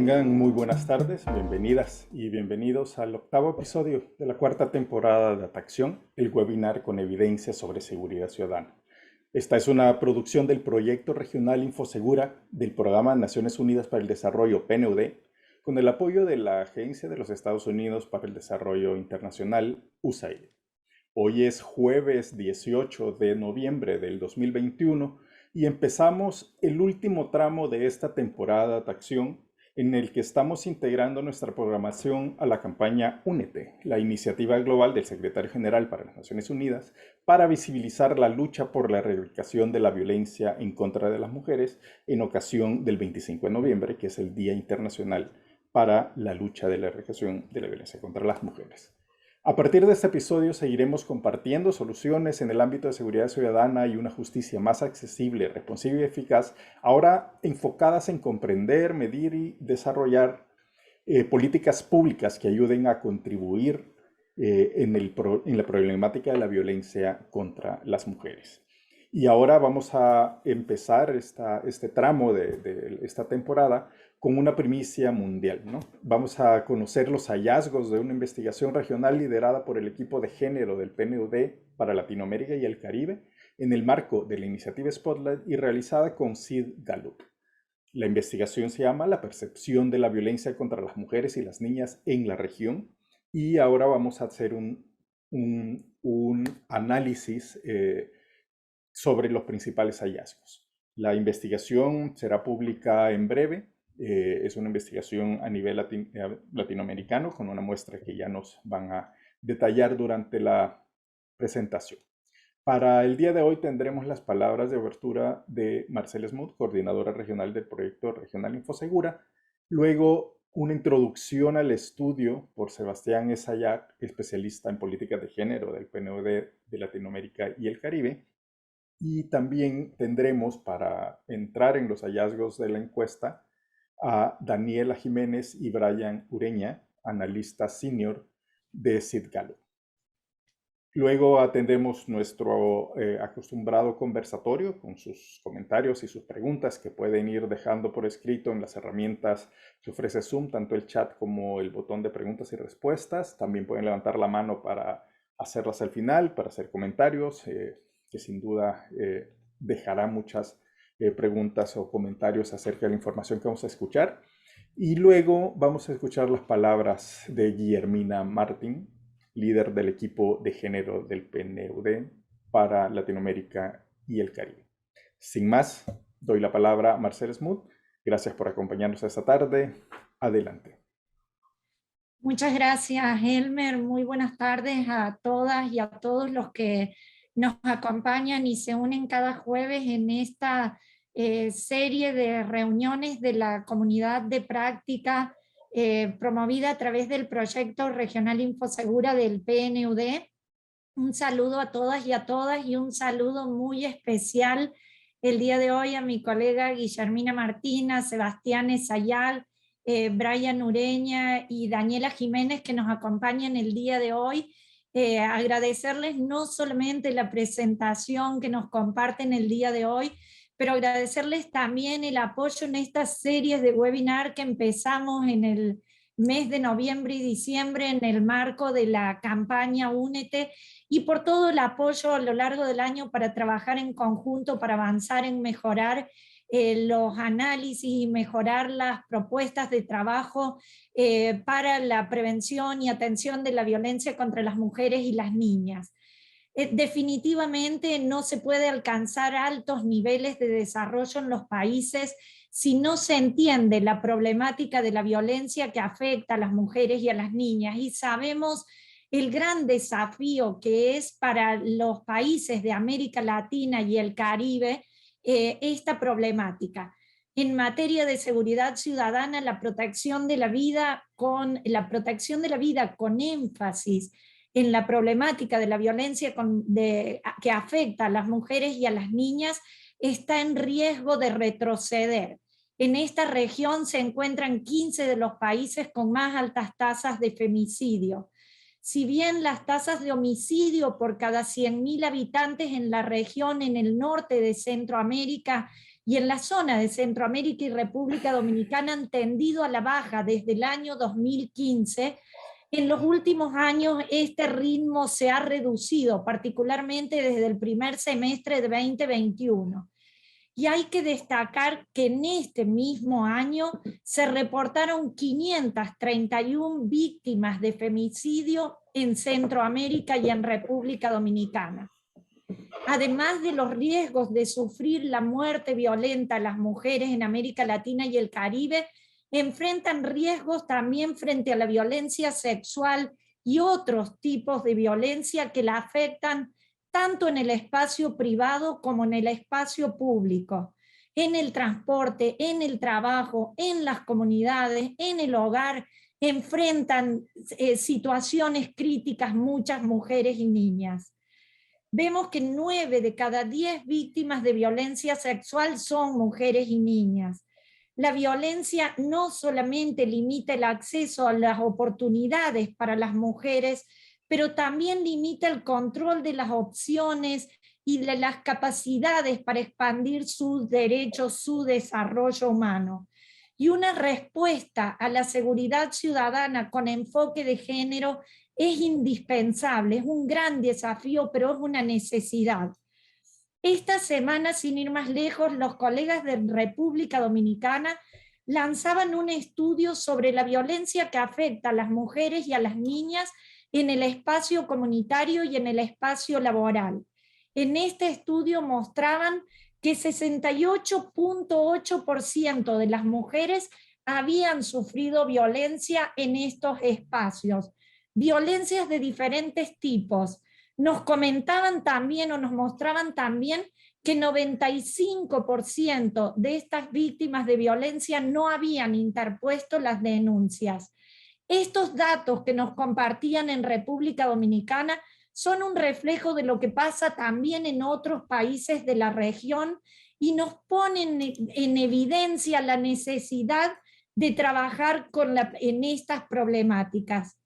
Tengan muy buenas tardes, bienvenidas y bienvenidos al octavo episodio de la cuarta temporada de Atacción, el webinar con evidencia sobre seguridad ciudadana. Esta es una producción del Proyecto Regional Infosegura del Programa Naciones Unidas para el Desarrollo, PNUD, con el apoyo de la Agencia de los Estados Unidos para el Desarrollo Internacional, USAID. Hoy es jueves 18 de noviembre del 2021 y empezamos el último tramo de esta temporada de Atacción, en el que estamos integrando nuestra programación a la campaña Únete, la iniciativa global del Secretario General para las Naciones Unidas para visibilizar la lucha por la erradicación de la violencia en contra de las mujeres en ocasión del 25 de noviembre, que es el Día Internacional para la lucha de la erradicación de la violencia contra las mujeres. A partir de este episodio seguiremos compartiendo soluciones en el ámbito de seguridad ciudadana y una justicia más accesible, responsiva y eficaz, ahora enfocadas en comprender, medir y desarrollar políticas públicas que ayuden a contribuir en la problemática de la violencia contra las mujeres. Y ahora vamos a empezar este tramo de esta temporada con una primicia mundial, ¿no? Vamos a conocer los hallazgos de una investigación regional liderada por el equipo de género del PNUD para Latinoamérica y el Caribe en el marco de la iniciativa Spotlight y realizada con Sid Gallup. La investigación se llama La percepción de la violencia contra las mujeres y las niñas en la región, y ahora vamos a hacer un análisis sobre los principales hallazgos. La investigación será pública en breve. Es una investigación a nivel latinoamericano con una muestra que ya nos van a detallar durante la presentación. Para el día de hoy tendremos las palabras de apertura de Marcela Smoot, coordinadora regional del Proyecto Regional Infosegura. Luego, una introducción al estudio por Sebastián Esayac, especialista en políticas de género del PNUD de Latinoamérica y el Caribe. Y también tendremos, para entrar en los hallazgos de la encuesta, a Daniela Jiménez y Brian Ureña, analistas senior de Sid Gallup. Luego atendemos nuestro acostumbrado conversatorio con sus comentarios y sus preguntas que pueden ir dejando por escrito en las herramientas que ofrece Zoom, tanto el chat como el botón de preguntas y respuestas. También pueden levantar la mano para hacerlas al final, para hacer comentarios, que sin duda dejará muchas preguntas o comentarios acerca de la información que vamos a escuchar. Y luego vamos a escuchar las palabras de Guillermina Martín, líder del equipo de género del PNUD para Latinoamérica y el Caribe. Sin más, doy la palabra a Marcela Smoot. Gracias por acompañarnos esta tarde. Adelante. Muchas gracias, Elmer. Muy buenas tardes a todas y a todos los que nos acompañan y se unen cada jueves en esta serie de reuniones de la comunidad de práctica promovida a través del Proyecto Regional Infosegura del PNUD. Un saludo a todas y un saludo muy especial el día de hoy a mi colega Guillermina Martina, Sebastián Esayal, Brian Ureña y Daniela Jiménez que nos acompañan el día de hoy. Agradecerles no solamente la presentación que nos comparten el día de hoy, pero agradecerles también el apoyo en estas series de webinar que empezamos en el mes de noviembre y diciembre en el marco de la campaña Únete, y por todo el apoyo a lo largo del año para trabajar en conjunto, para avanzar en mejorar los análisis y mejorar las propuestas de trabajo para la prevención y atención de la violencia contra las mujeres y las niñas. Definitivamente no se puede alcanzar altos niveles de desarrollo en los países si no se entiende la problemática de la violencia que afecta a las mujeres y a las niñas, y sabemos el gran desafío que es para los países de América Latina y el Caribe esta problemática. En materia de seguridad ciudadana, la protección de la vida con énfasis en la problemática de la violencia que afecta a las mujeres y a las niñas está en riesgo de retroceder. En esta región se encuentran 15 de los países con más altas tasas de femicidio. Si bien las tasas de homicidio por cada 100.000 habitantes en la región en el norte de Centroamérica y en la zona de Centroamérica y República Dominicana han tendido a la baja desde el año 2015. En los últimos años este ritmo se ha reducido, particularmente desde el primer semestre de 2021. Y hay que destacar que en este mismo año se reportaron 531 víctimas de femicidio en Centroamérica y en República Dominicana. Además de los riesgos de sufrir la muerte violenta, las mujeres en América Latina y el Caribe enfrentan riesgos también frente a la violencia sexual y otros tipos de violencia que la afectan tanto en el espacio privado como en el espacio público, en el transporte, en el trabajo, en las comunidades, en el hogar. Enfrentan situaciones críticas muchas mujeres y niñas. Vemos que 9 de cada 10 víctimas de violencia sexual son mujeres y niñas. La violencia no solamente limita el acceso a las oportunidades para las mujeres, pero también limita el control de las opciones y de las capacidades para expandir sus derechos, su desarrollo humano. Y una respuesta a la seguridad ciudadana con enfoque de género es indispensable, es un gran desafío, pero es una necesidad. Esta semana, sin ir más lejos, los colegas de República Dominicana lanzaban un estudio sobre la violencia que afecta a las mujeres y a las niñas en el espacio comunitario y en el espacio laboral. En este estudio mostraban que 68.8% de las mujeres habían sufrido violencia en estos espacios, violencias de diferentes tipos. Nos comentaban también o nos mostraban también que 95% de estas víctimas de violencia no habían interpuesto las denuncias. Estos datos que nos compartían en República Dominicana son un reflejo de lo que pasa también en otros países de la región y nos ponen en evidencia la necesidad de trabajar en estas problemáticas.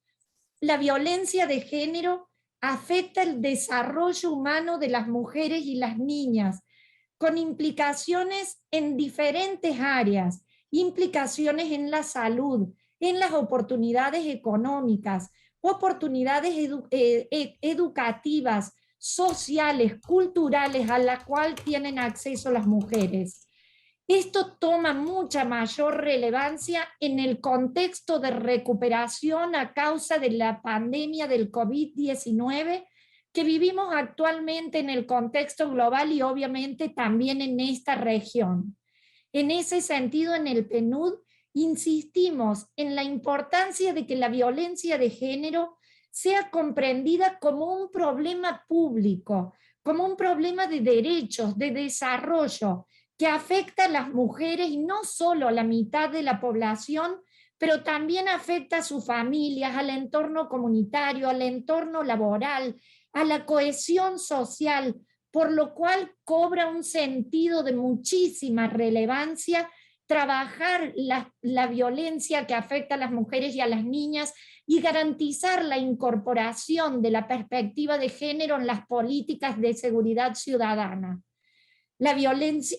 La violencia de género afecta el desarrollo humano de las mujeres y las niñas, con implicaciones en diferentes áreas, implicaciones en la salud, en las oportunidades económicas, oportunidades educativas, sociales, culturales, a las cuales tienen acceso las mujeres. Esto toma mucha mayor relevancia en el contexto de recuperación a causa de la pandemia del COVID-19 que vivimos actualmente en el contexto global y obviamente también en esta región. En ese sentido, en el PNUD insistimos en la importancia de que la violencia de género sea comprendida como un problema público, como un problema de derechos, de desarrollo, que afecta a las mujeres y no solo a la mitad de la población, pero también afecta a sus familias, al entorno comunitario, al entorno laboral, a la cohesión social, por lo cual cobra un sentido de muchísima relevancia trabajar la violencia que afecta a las mujeres y a las niñas y garantizar la incorporación de la perspectiva de género en las políticas de seguridad ciudadana. La violencia,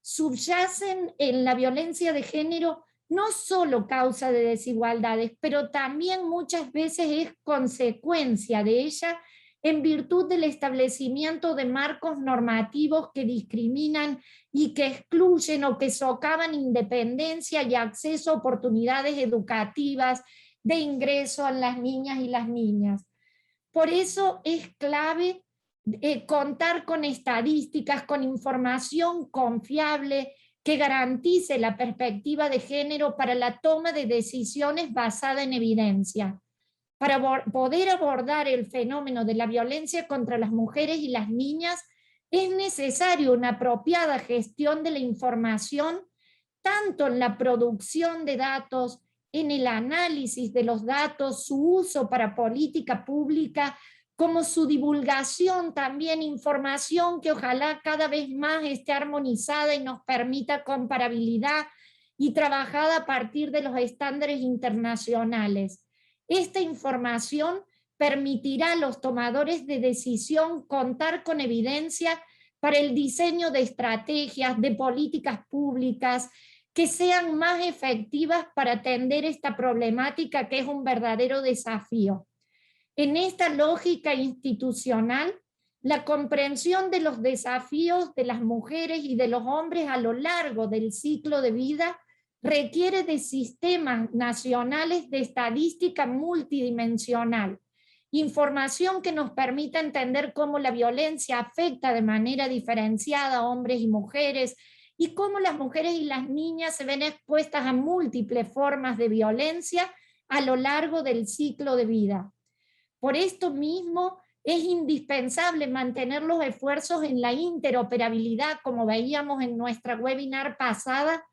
subyacen en la violencia de género no solo causa de desigualdades, pero también muchas veces es consecuencia de ella en virtud del establecimiento de marcos normativos que discriminan y que excluyen o que socavan independencia y acceso a oportunidades educativas de ingreso a las niñas y las niñas. Por eso es clave contar con estadísticas, con información confiable que garantice la perspectiva de género para la toma de decisiones basada en evidencia. Para poder abordar el fenómeno de la violencia contra las mujeres y las niñas, es necesario una apropiada gestión de la información, tanto en la producción de datos, en el análisis de los datos, su uso para política pública, como su divulgación también, información que ojalá cada vez más esté armonizada y nos permita comparabilidad y trabajada a partir de los estándares internacionales. Esta información permitirá a los tomadores de decisión contar con evidencia para el diseño de estrategias, de políticas públicas que sean más efectivas para atender esta problemática que es un verdadero desafío. En esta lógica institucional, la comprensión de los desafíos de las mujeres y de los hombres a lo largo del ciclo de vida requiere de sistemas nacionales de estadística multidimensional, información que nos permita entender cómo la violencia afecta de manera diferenciada a hombres y mujeres, y cómo las mujeres y las niñas se ven expuestas a múltiples formas de violencia a lo largo del ciclo de vida. Por esto mismo es indispensable mantener los esfuerzos en la interoperabilidad, como veíamos en nuestra webinar pasada,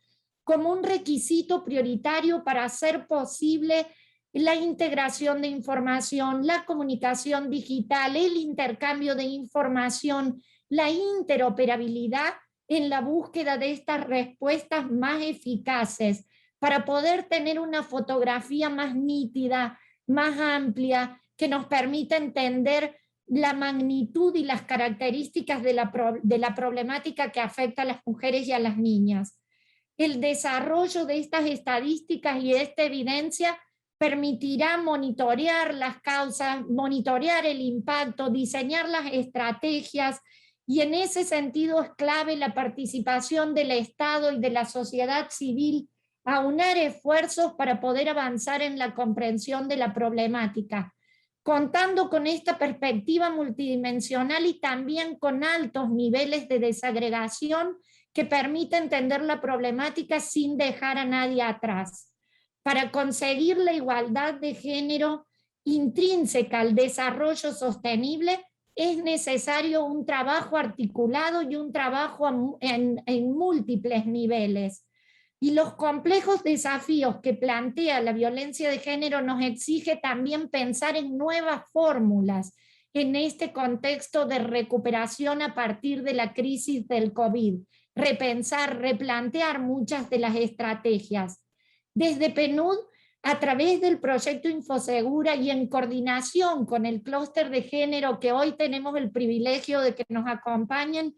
como un requisito prioritario para hacer posible la integración de información, la comunicación digital, el intercambio de información, la interoperabilidad en la búsqueda de estas respuestas más eficaces para poder tener una fotografía más nítida, más amplia, que nos permita entender la magnitud y las características de la problemática que afecta a las mujeres y a las niñas. El desarrollo de estas estadísticas y esta evidencia permitirá monitorear las causas, monitorear el impacto, diseñar las estrategias, y en ese sentido es clave la participación del Estado y de la sociedad civil, aunar esfuerzos para poder avanzar en la comprensión de la problemática, contando con esta perspectiva multidimensional y también con altos niveles de desagregación que permite entender la problemática sin dejar a nadie atrás. Para conseguir la igualdad de género intrínseca al desarrollo sostenible, es necesario un trabajo articulado y un trabajo en múltiples niveles. Y los complejos desafíos que plantea la violencia de género nos exige también pensar en nuevas fórmulas en este contexto de recuperación a partir de la crisis del COVID. Repensar, replantear muchas de las estrategias. Desde PNUD, a través del proyecto Infosegura y en coordinación con el clúster de género que hoy tenemos el privilegio de que nos acompañen,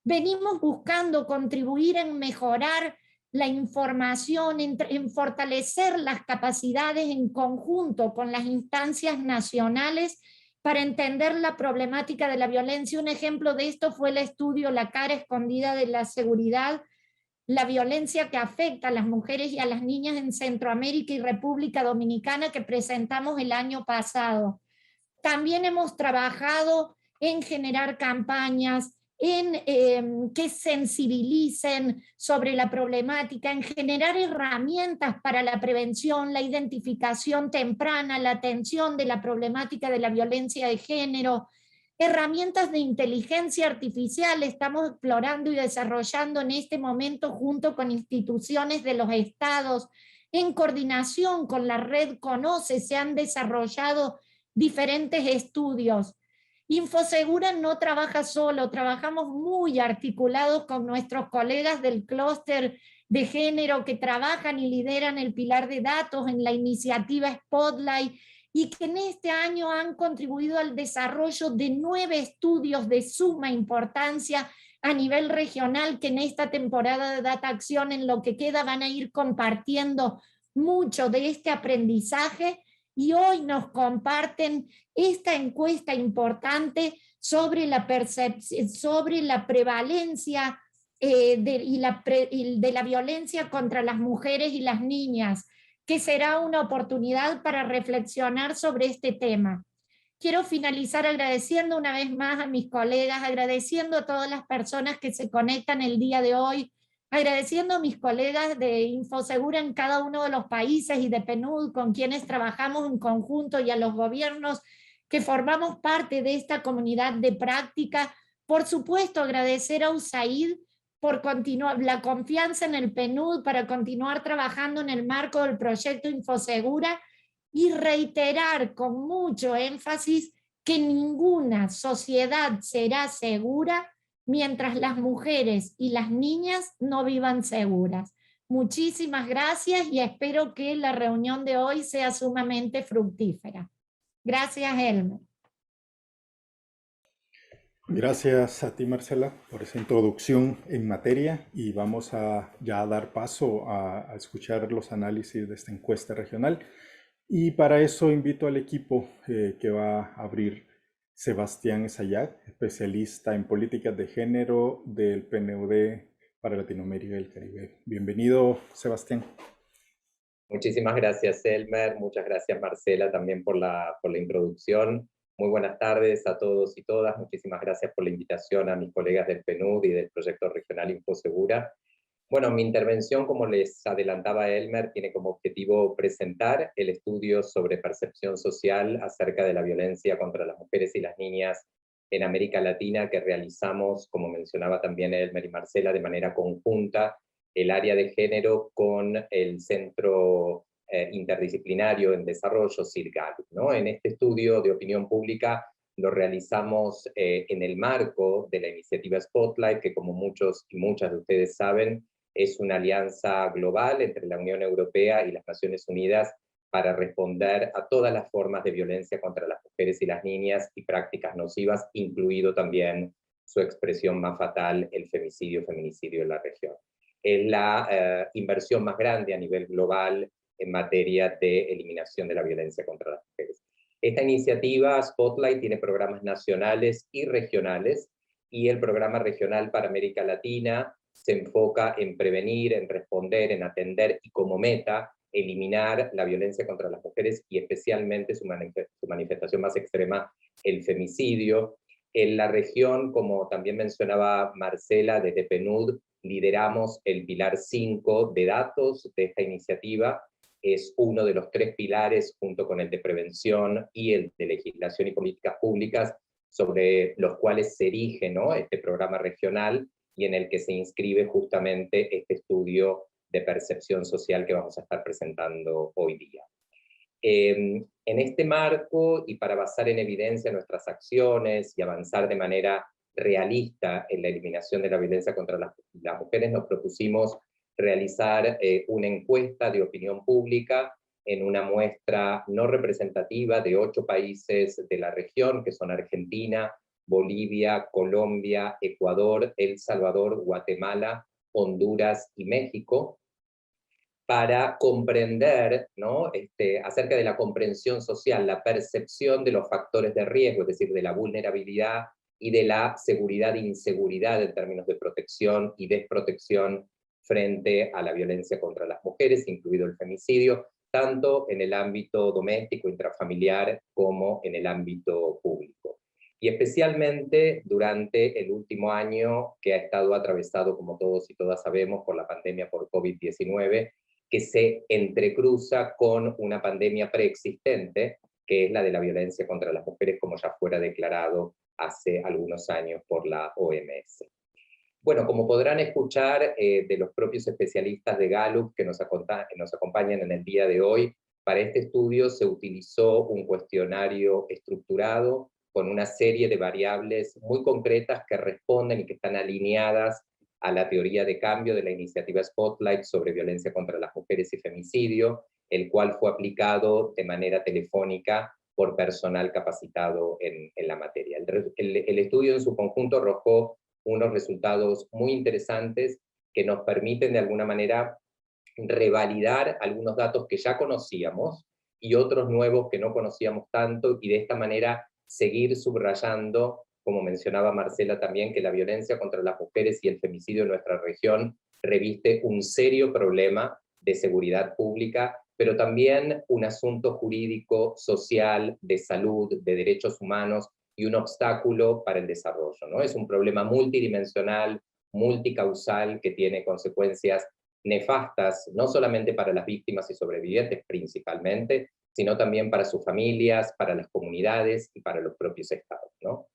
venimos buscando contribuir en mejorar la información, en fortalecer las capacidades en conjunto con las instancias nacionales para entender la problemática de la violencia. Un ejemplo de esto fue el estudio La cara escondida de la seguridad, la violencia que afecta a las mujeres y a las niñas en Centroamérica y República Dominicana, que presentamos el año pasado. También hemos trabajado en generar campañas, en que sensibilicen sobre la problemática, en generar herramientas para la prevención, la identificación temprana, la atención de la problemática de la violencia de género, herramientas de inteligencia artificial. Estamos explorando y desarrollando en este momento junto con instituciones de los estados, en coordinación con la red Conoce, se han desarrollado diferentes estudios. Infosegura no trabaja solo, trabajamos muy articulados con nuestros colegas del clúster de género que trabajan y lideran el pilar de datos en la iniciativa Spotlight, y que en este año han contribuido al desarrollo de 9 estudios de suma importancia a nivel regional, que en esta temporada de Data Acción, en lo que queda, van a ir compartiendo mucho de este aprendizaje, y hoy nos comparten esta encuesta importante sobre la percepción, sobre la prevalencia de la violencia contra las mujeres y las niñas, que será una oportunidad para reflexionar sobre este tema. Quiero finalizar agradeciendo una vez más a mis colegas, agradeciendo a todas las personas que se conectan el día de hoy, agradeciendo a mis colegas de Infosegura en cada uno de los países y de PNUD con quienes trabajamos en conjunto, y a los gobiernos que formamos parte de esta comunidad de práctica. Por supuesto, agradecer a USAID por continuar la confianza en el PNUD para continuar trabajando en el marco del proyecto Infosegura, y reiterar con mucho énfasis que ninguna sociedad será segura mientras las mujeres y las niñas no vivan seguras. Muchísimas gracias y espero que la reunión de hoy sea sumamente fructífera. Gracias, Elmer. Gracias a ti, Marcela, por esa introducción en materia y vamos a ya dar paso a escuchar los análisis de esta encuesta regional. Y para eso invito al equipo que va a abrir Sebastián Esayac, especialista en políticas de género del PNUD para Latinoamérica y el Caribe. Bienvenido, Sebastián. Muchísimas gracias, Elmer. Muchas gracias, Marcela, también por la introducción. Muy buenas tardes a todos y todas. Muchísimas gracias por la invitación a mis colegas del PNUD y del Proyecto Regional InfoSegura. Bueno, mi intervención, como les adelantaba Elmer, tiene como objetivo presentar el estudio sobre percepción social acerca de la violencia contra las mujeres y las niñas en América Latina que realizamos, como mencionaba también Elmer y Marcela, de manera conjunta, el área de género con el Centro Interdisciplinario en Desarrollo, CIRGAL, ¿no? En este estudio de opinión pública lo realizamos en el marco de la iniciativa Spotlight, que como muchos y muchas de ustedes saben, es una alianza global entre la Unión Europea y las Naciones Unidas para responder a todas las formas de violencia contra las mujeres y las niñas y prácticas nocivas, incluido también su expresión más fatal, el feminicidio en la región. Es la inversión más grande a nivel global en materia de eliminación de la violencia contra las mujeres. Esta iniciativa, Spotlight, tiene programas nacionales y regionales, y el programa regional para América Latina se enfoca en prevenir, en responder, en atender y como meta eliminar la violencia contra las mujeres y especialmente su manifestación más extrema, el femicidio. En la región, como también mencionaba Marcela, desde PNUD lideramos el pilar 5 de datos de esta iniciativa. Es uno de los 3 pilares, junto con el de prevención y el de legislación y políticas públicas, sobre los cuales se erige, ¿no?, este programa regional y en el que se inscribe justamente este estudio de percepción social que vamos a estar presentando hoy día. En este marco, y para basar en evidencia nuestras acciones y avanzar de manera realista en la eliminación de la violencia contra las mujeres, nos propusimos realizar una encuesta de opinión pública en una muestra no representativa de 8 países de la región, que son Argentina, Bolivia, Colombia, Ecuador, El Salvador, Guatemala, Honduras y México, para comprender, ¿no?, acerca de la comprensión social, la percepción de los factores de riesgo, es decir, de la vulnerabilidad y de la seguridad e inseguridad en términos de protección y desprotección frente a la violencia contra las mujeres, incluido el femicidio, tanto en el ámbito doméstico, intrafamiliar, como en el ámbito público. Y especialmente durante el último año, que ha estado atravesado, como todos y todas sabemos, por la pandemia por COVID-19, que se entrecruza con una pandemia preexistente, que es la de la violencia contra las mujeres, como ya fuera declarado hace algunos años por la OMS. Bueno, como podrán escuchar de los propios especialistas de Gallup que nos acompañan en el día de hoy, para este estudio se utilizó un cuestionario estructurado con una serie de variables muy concretas que responden y que están alineadas a la teoría de cambio de la iniciativa Spotlight sobre violencia contra las mujeres y femicidio, el cual fue aplicado de manera telefónica por personal capacitado en la materia. El estudio en su conjunto arrojó unos resultados muy interesantes que nos permiten de alguna manera revalidar algunos datos que ya conocíamos y otros nuevos que no conocíamos tanto, y de esta manera seguir subrayando, como mencionaba Marcela también, que la violencia contra las mujeres y el femicidio en nuestra región reviste un serio problema de seguridad pública, pero también un asunto jurídico, social, de salud, de derechos humanos y un obstáculo para el desarrollo, ¿no? Es un problema multidimensional, multicausal, que tiene consecuencias nefastas, no solamente para las víctimas y sobrevivientes principalmente, sino también para sus familias, para las comunidades y para los propios estados, ¿no?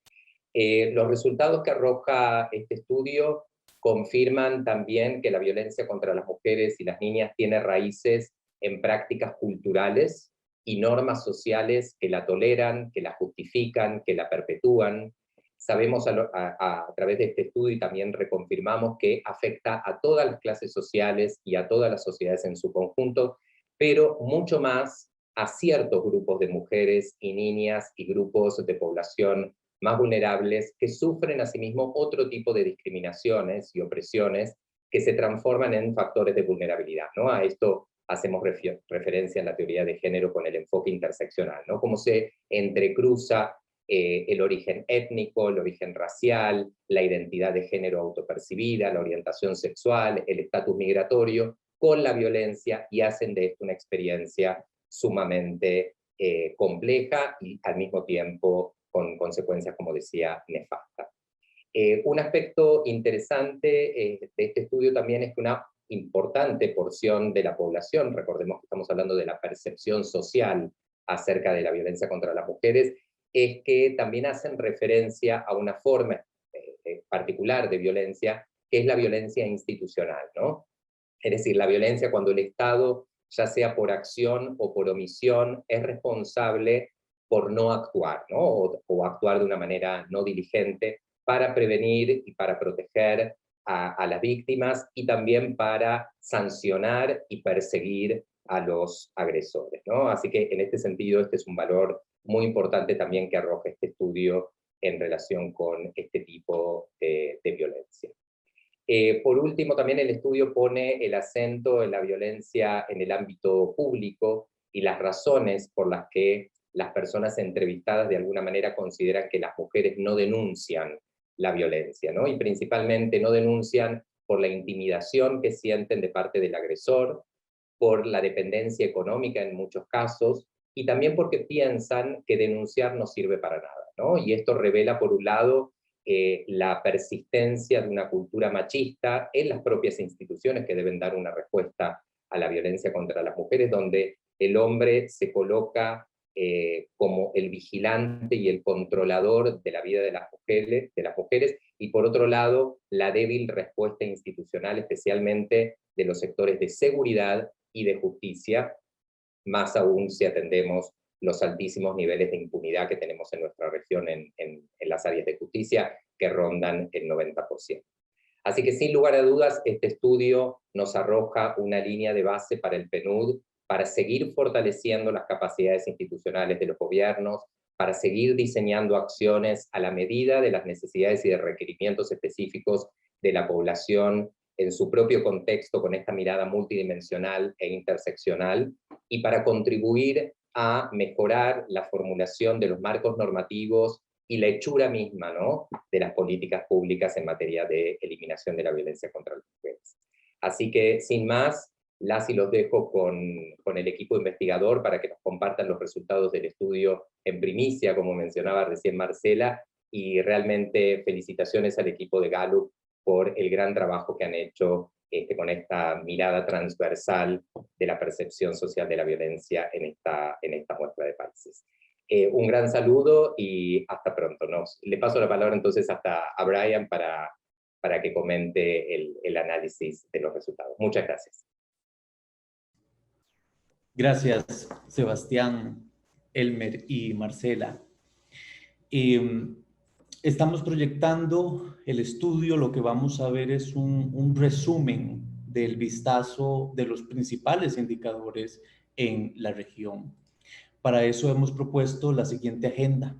Los resultados que arroja este estudio confirman también que la violencia contra las mujeres y las niñas tiene raíces en prácticas culturales y normas sociales que la toleran, que la justifican, que la perpetúan. Sabemos a través de este estudio, y también reconfirmamos, que afecta a todas las clases sociales y a todas las sociedades en su conjunto, pero mucho más a ciertos grupos de mujeres y niñas y grupos de población más vulnerables, que sufren asimismo otro tipo de discriminaciones y opresiones que se transforman en factores de vulnerabilidad, ¿no? A esto hacemos referencia en la teoría de género con el enfoque interseccional, ¿no? Cómo se entrecruza el origen étnico, el origen racial, la identidad de género autopercibida, la orientación sexual, el estatus migratorio, con la violencia, y hacen de esto una experiencia sumamente compleja y al mismo tiempo con consecuencias, como decía, nefastas. Un aspecto interesante de este estudio también es que una importante porción de la población, recordemos que estamos hablando de la percepción social acerca de la violencia contra las mujeres, es que también hacen referencia a una forma particular de violencia, que es la violencia institucional, ¿no? Es decir, la violencia cuando el Estado, ya sea por acción o por omisión, es responsable por no actuar, ¿no? O actuar de una manera no diligente para prevenir y para proteger a las víctimas, y también para sancionar y perseguir a los agresores, ¿no? Así que en este sentido, este es un valor muy importante también que arroja este estudio en relación con este tipo de violencia. Por último, también el estudio pone el acento en la violencia en el ámbito público y las razones por las que las personas entrevistadas de alguna manera consideran que las mujeres no denuncian la violencia, ¿no? Y principalmente no denuncian por la intimidación que sienten de parte del agresor, por la dependencia económica en muchos casos, y también porque piensan que denunciar no sirve para nada, ¿no? Y esto revela, por un lado, la persistencia de una cultura machista en las propias instituciones que deben dar una respuesta a la violencia contra las mujeres, donde el hombre se coloca como el vigilante y el controlador de la vida de las mujeres, y por otro lado, la débil respuesta institucional, especialmente de los sectores de seguridad y de justicia, más aún si atendemos los altísimos niveles de impunidad que tenemos en nuestra región en las áreas de justicia, que rondan el 90%. Así que sin lugar a dudas, este estudio nos arroja una línea de base para el PNUD, para seguir fortaleciendo las capacidades institucionales de los gobiernos, para seguir diseñando acciones a la medida de las necesidades y de requerimientos específicos de la población en su propio contexto, con esta mirada multidimensional e interseccional, y para contribuir a mejorar la formulación de los marcos normativos y la hechura misma, ¿no?, de las políticas públicas en materia de eliminación de la violencia contra las mujeres. Así que, sin más, las y los dejo con el equipo investigador para que nos compartan los resultados del estudio en primicia, como mencionaba recién Marcela, y realmente felicitaciones al equipo de Gallup por el gran trabajo que han hecho con esta mirada transversal de la percepción social de la violencia en esta muestra de países. Un gran saludo y hasta pronto. Le paso la palabra entonces a Brian para que comente el análisis de los resultados. Muchas gracias. Gracias, Sebastián, Elmer y Marcela. Estamos proyectando el estudio. Lo que vamos a ver es un resumen del vistazo de los principales indicadores en la región. Para eso hemos propuesto la siguiente agenda,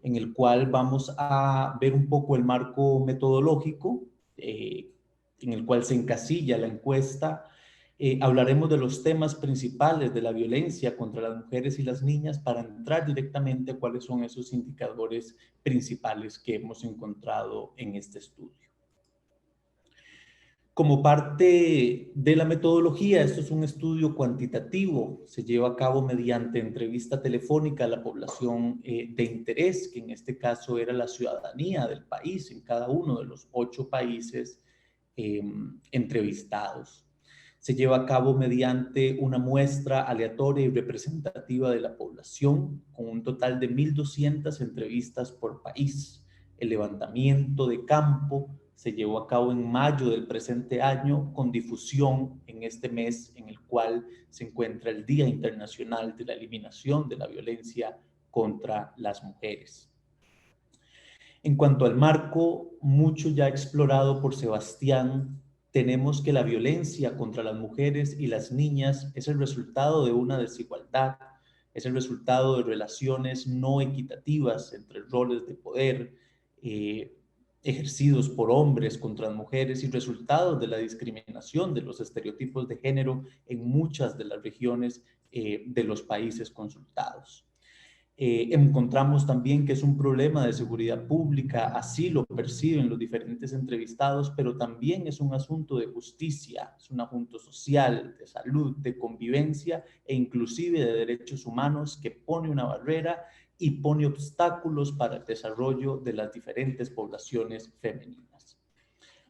en el cual vamos a ver un poco el marco metodológico, en el cual se encasilla la encuesta. Hablaremos de los temas principales de la violencia contra las mujeres y las niñas para entrar directamente a cuáles son esos indicadores principales que hemos encontrado en este estudio. Como parte de la metodología, esto es un estudio cuantitativo, se lleva a cabo mediante entrevista telefónica a la población de interés, que en este caso era la ciudadanía del país, en cada uno de los 8 países entrevistados. Se lleva a cabo mediante una muestra aleatoria y representativa de la población, con un total de 1.200 entrevistas por país. El levantamiento de campo se llevó a cabo en mayo del presente año, con difusión en este mes en el cual se encuentra el Día Internacional de la Eliminación de la Violencia contra las Mujeres. En cuanto al marco, mucho ya explorado por Sebastián, tenemos que la violencia contra las mujeres y las niñas es el resultado de una desigualdad Es el resultado de relaciones no equitativas entre roles de poder ejercidos por hombres contra mujeres y resultados de la discriminación de los estereotipos de género en muchas de las regiones de los países consultados. Encontramos también que es un problema de seguridad pública, así lo perciben los diferentes entrevistados, pero también es un asunto de justicia, es un asunto social, de salud, de convivencia e inclusive de derechos humanos que pone una barrera y pone obstáculos para el desarrollo de las diferentes poblaciones femeninas.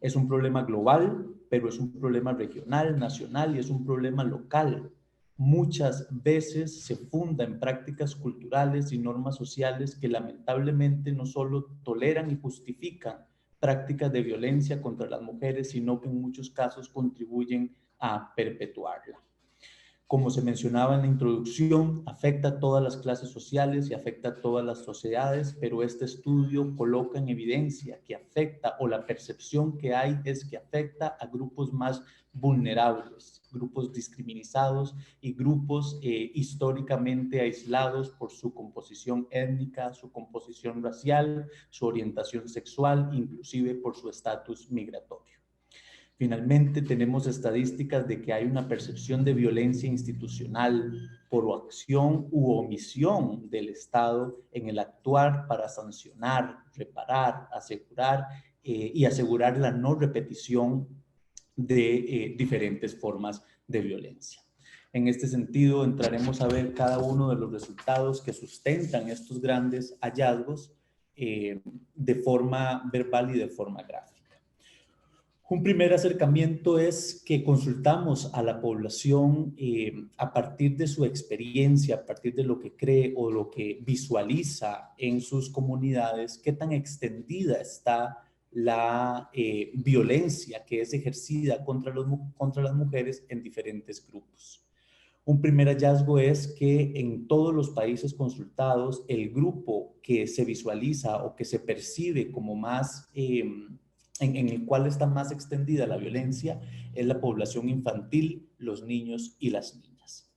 Es un problema global, pero es un problema regional, nacional y es un problema local. Muchas veces se funda en prácticas culturales y normas sociales que lamentablemente no solo toleran y justifican prácticas de violencia contra las mujeres, sino que en muchos casos contribuyen a perpetuarla. Como se mencionaba en la introducción, afecta a todas las clases sociales y afecta a todas las sociedades, pero este estudio coloca en evidencia que afecta, o la percepción que hay es que afecta a grupos más vulnerables, grupos discriminados y grupos históricamente aislados por su composición étnica, su composición racial, su orientación sexual, inclusive por su estatus migratorio. Finalmente, tenemos estadísticas de que hay una percepción de violencia institucional por acción u omisión del Estado en el actuar para sancionar, reparar, asegurar y asegurar la no repetición de diferentes formas de violencia. En este sentido, entraremos a ver cada uno de los resultados que sustentan estos grandes hallazgos de forma verbal y de forma gráfica. Un primer acercamiento es que consultamos a la población a partir de su experiencia, a partir de lo que cree o lo que visualiza en sus comunidades, qué tan extendida está la violencia que es ejercida contra las mujeres en diferentes grupos. Un primer hallazgo es que en todos los países consultados, el grupo que se visualiza o que se percibe como más en el cual está más extendida la violencia es la población infantil, los niños y las niñas.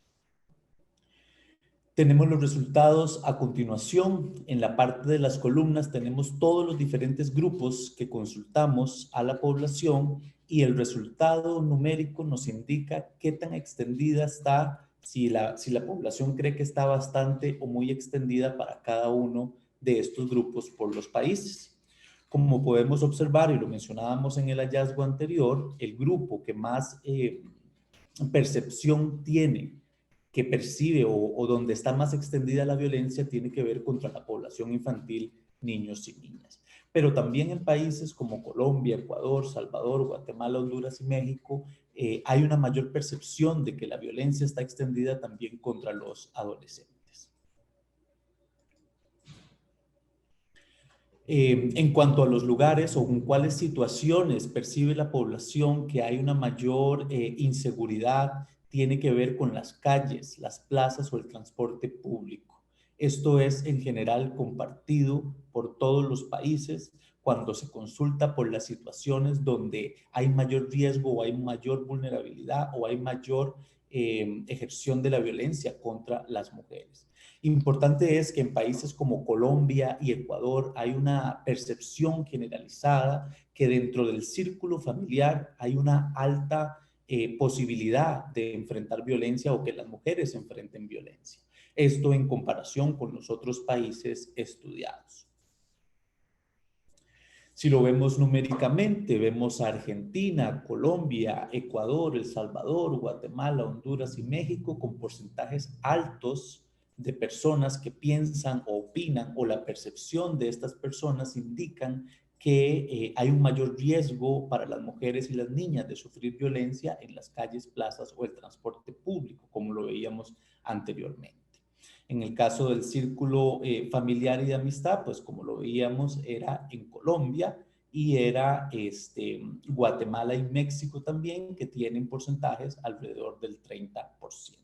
Tenemos los resultados a continuación. En la parte de las columnas tenemos todos los diferentes grupos que consultamos a la población y el resultado numérico nos indica qué tan extendida está, si la población cree que está bastante o muy extendida para cada uno de estos grupos por los países. Como podemos observar, y lo mencionábamos en el hallazgo anterior, el grupo que más percepción tiene, que percibe o donde está más extendida la violencia, tiene que ver contra la población infantil, niños y niñas. Pero también en países como Colombia, Ecuador, Salvador, Guatemala, Honduras y México, hay una mayor percepción de que la violencia está extendida también contra los adolescentes. En cuanto a los lugares o en cuáles situaciones percibe la población que hay una mayor inseguridad, tiene que ver con las calles, las plazas o el transporte público. Esto es en general compartido por todos los países cuando se consulta por las situaciones donde hay mayor riesgo o hay mayor vulnerabilidad o hay mayor ejerción de la violencia contra las mujeres. Importante es que en países como Colombia y Ecuador hay una percepción generalizada que dentro del círculo familiar hay una alta posibilidad de enfrentar violencia o que las mujeres enfrenten violencia. Esto en comparación con los otros países estudiados. Si lo vemos numéricamente, vemos a Argentina, Colombia, Ecuador, El Salvador, Guatemala, Honduras y México con porcentajes altos de personas que piensan o opinan o la percepción de estas personas indican que hay un mayor riesgo para las mujeres y las niñas de sufrir violencia en las calles, plazas o el transporte público, como lo veíamos anteriormente. En el caso del círculo familiar y de amistad, pues como lo veíamos, era en Colombia y era Guatemala y México también, que tienen porcentajes alrededor del 30%.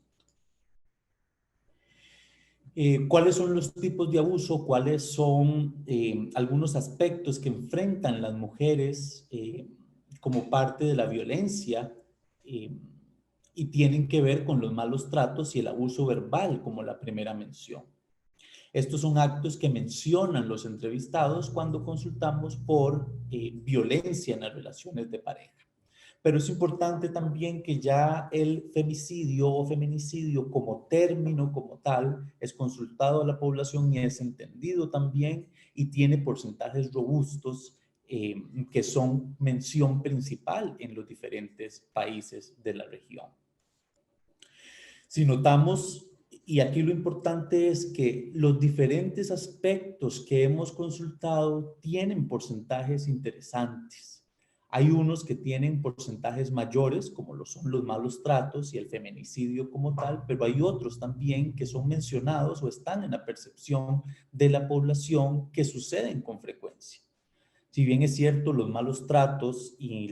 ¿Cuáles son los tipos de abuso? ¿Cuáles son algunos aspectos que enfrentan las mujeres como parte de la violencia y tienen que ver con los malos tratos y el abuso verbal como la primera mención. Estos son actos que mencionan los entrevistados cuando consultamos por violencia en las relaciones de pareja. Pero es importante también que ya el femicidio o feminicidio como término, como tal, es consultado a la población y es entendido también y tiene porcentajes robustos que son mención principal en los diferentes países de la región. Si notamos, y aquí lo importante es que los diferentes aspectos que hemos consultado tienen porcentajes interesantes. Hay unos que tienen porcentajes mayores, como lo son los malos tratos y el feminicidio como tal, pero hay otros también que son mencionados o están en la percepción de la población que suceden con frecuencia. Si bien es cierto, los malos tratos y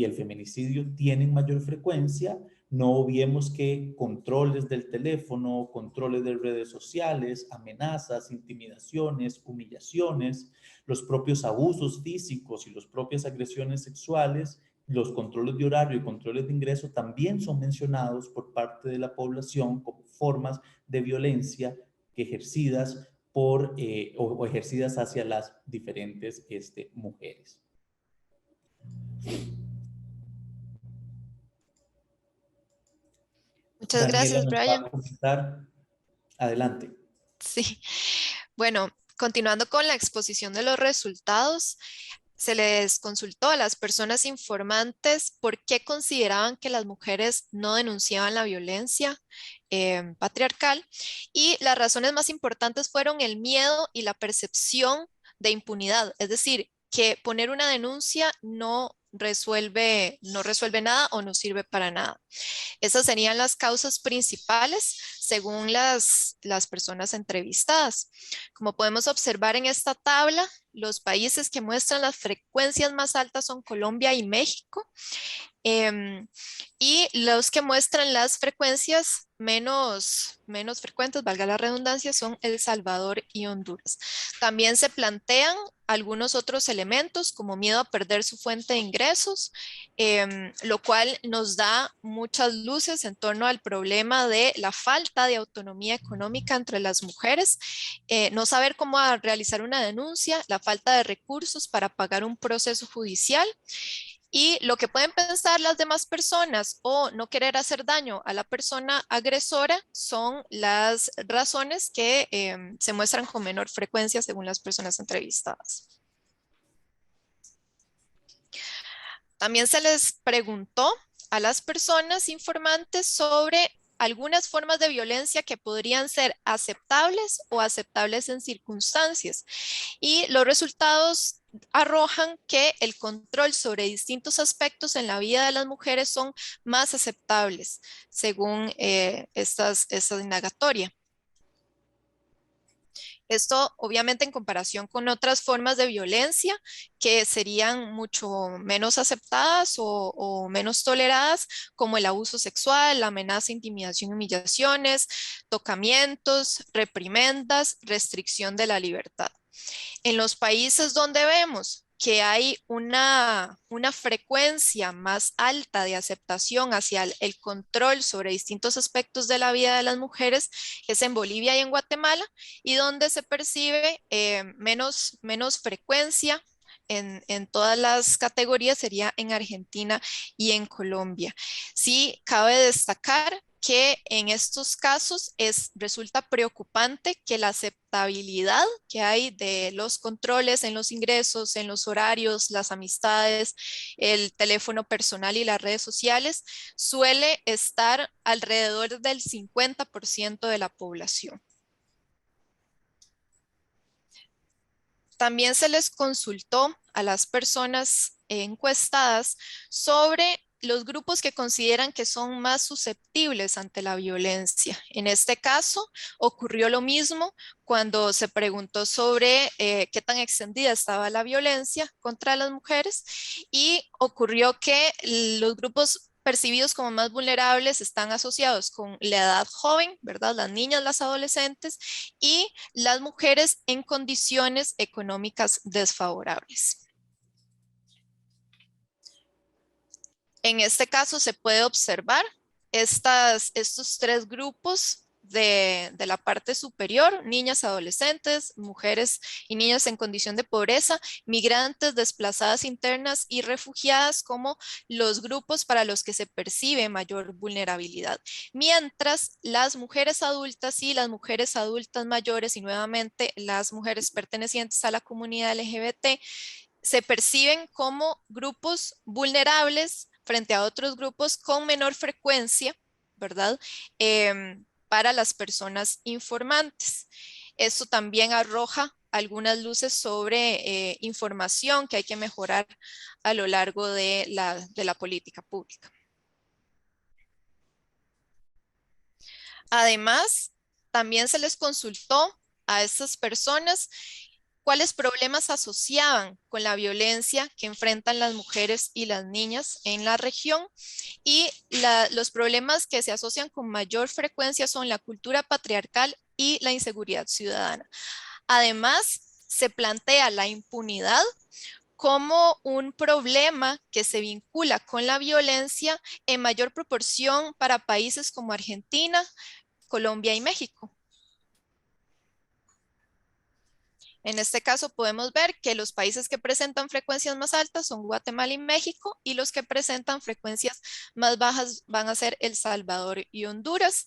el feminicidio tienen mayor frecuencia, no obviemos que controles del teléfono, controles de redes sociales, amenazas, intimidaciones, humillaciones, los propios abusos físicos y las propias agresiones sexuales, los controles de horario y controles de ingreso también son mencionados por parte de la población como formas de violencia ejercidas o ejercidas hacia las diferentes mujeres. Muchas Daniela gracias, nos va Brian. a comentar. Adelante. Sí, bueno, continuando con la exposición de los resultados, se les consultó a las personas informantes por qué consideraban que las mujeres no denunciaban la violencia patriarcal, y las razones más importantes fueron el miedo y la percepción de impunidad, es decir, que poner una denuncia no resuelve nada o no sirve para nada. Esas serían las causas principales según las personas entrevistadas. Como podemos observar en esta tabla, los países que muestran las frecuencias más altas son Colombia y México. Y los que muestran las frecuencias menos frecuentes, valga la redundancia, son El Salvador y Honduras. También se plantean algunos otros elementos como miedo a perder su fuente de ingresos, lo cual nos da muchas luces en torno al problema de la falta de autonomía económica entre las mujeres, no saber cómo realizar una denuncia, la falta de recursos para pagar un proceso judicial. Y lo que pueden pensar las demás personas o no querer hacer daño a la persona agresora son las razones que se muestran con menor frecuencia según las personas entrevistadas. También se les preguntó a las personas informantes sobre algunas formas de violencia que podrían ser aceptables o aceptables en circunstancias. Y los resultados arrojan que el control sobre distintos aspectos en la vida de las mujeres son más aceptables según esta indagatoria. Esto obviamente en comparación con otras formas de violencia que serían mucho menos aceptadas o menos toleradas, como el abuso sexual, la amenaza, intimidación, humillaciones, tocamientos, reprimendas, restricción de la libertad. En los países donde vemos que hay una frecuencia más alta de aceptación hacia el control sobre distintos aspectos de la vida de las mujeres, es en Bolivia y en Guatemala, y donde se percibe menos frecuencia en todas las categorías sería en Argentina y en Colombia. Sí, cabe destacar que en estos casos resulta preocupante que la aceptabilidad que hay de los controles en los ingresos, en los horarios, las amistades, el teléfono personal y las redes sociales suele estar alrededor del 50% de la población. También se les consultó a las personas encuestadas sobre los grupos que consideran que son más susceptibles ante la violencia. En este caso, ocurrió lo mismo cuando se preguntó sobre qué tan extendida estaba la violencia contra las mujeres, y ocurrió que los grupos percibidos como más vulnerables están asociados con la edad joven, ¿verdad? Las niñas, las adolescentes y las mujeres en condiciones económicas desfavorables. En este caso se puede observar estos tres grupos de la parte superior: niñas, adolescentes, mujeres y niñas en condición de pobreza, migrantes, desplazadas internas y refugiadas como los grupos para los que se percibe mayor vulnerabilidad. Mientras las mujeres adultas y las mujeres adultas mayores, y nuevamente las mujeres pertenecientes a la comunidad LGBT, se perciben como grupos vulnerables frente a otros grupos con menor frecuencia, ¿verdad? Para las personas informantes. Esto también arroja algunas luces sobre información que hay que mejorar a lo largo de la política pública. Además, también se les consultó a estas personas cuáles problemas asociaban con la violencia que enfrentan las mujeres y las niñas en la región, y los problemas que se asocian con mayor frecuencia son la cultura patriarcal y la inseguridad ciudadana. Además, se plantea la impunidad como un problema que se vincula con la violencia en mayor proporción para países como Argentina, Colombia y México. En este caso podemos ver que los países que presentan frecuencias más altas son Guatemala y México, y los que presentan frecuencias más bajas van a ser El Salvador y Honduras.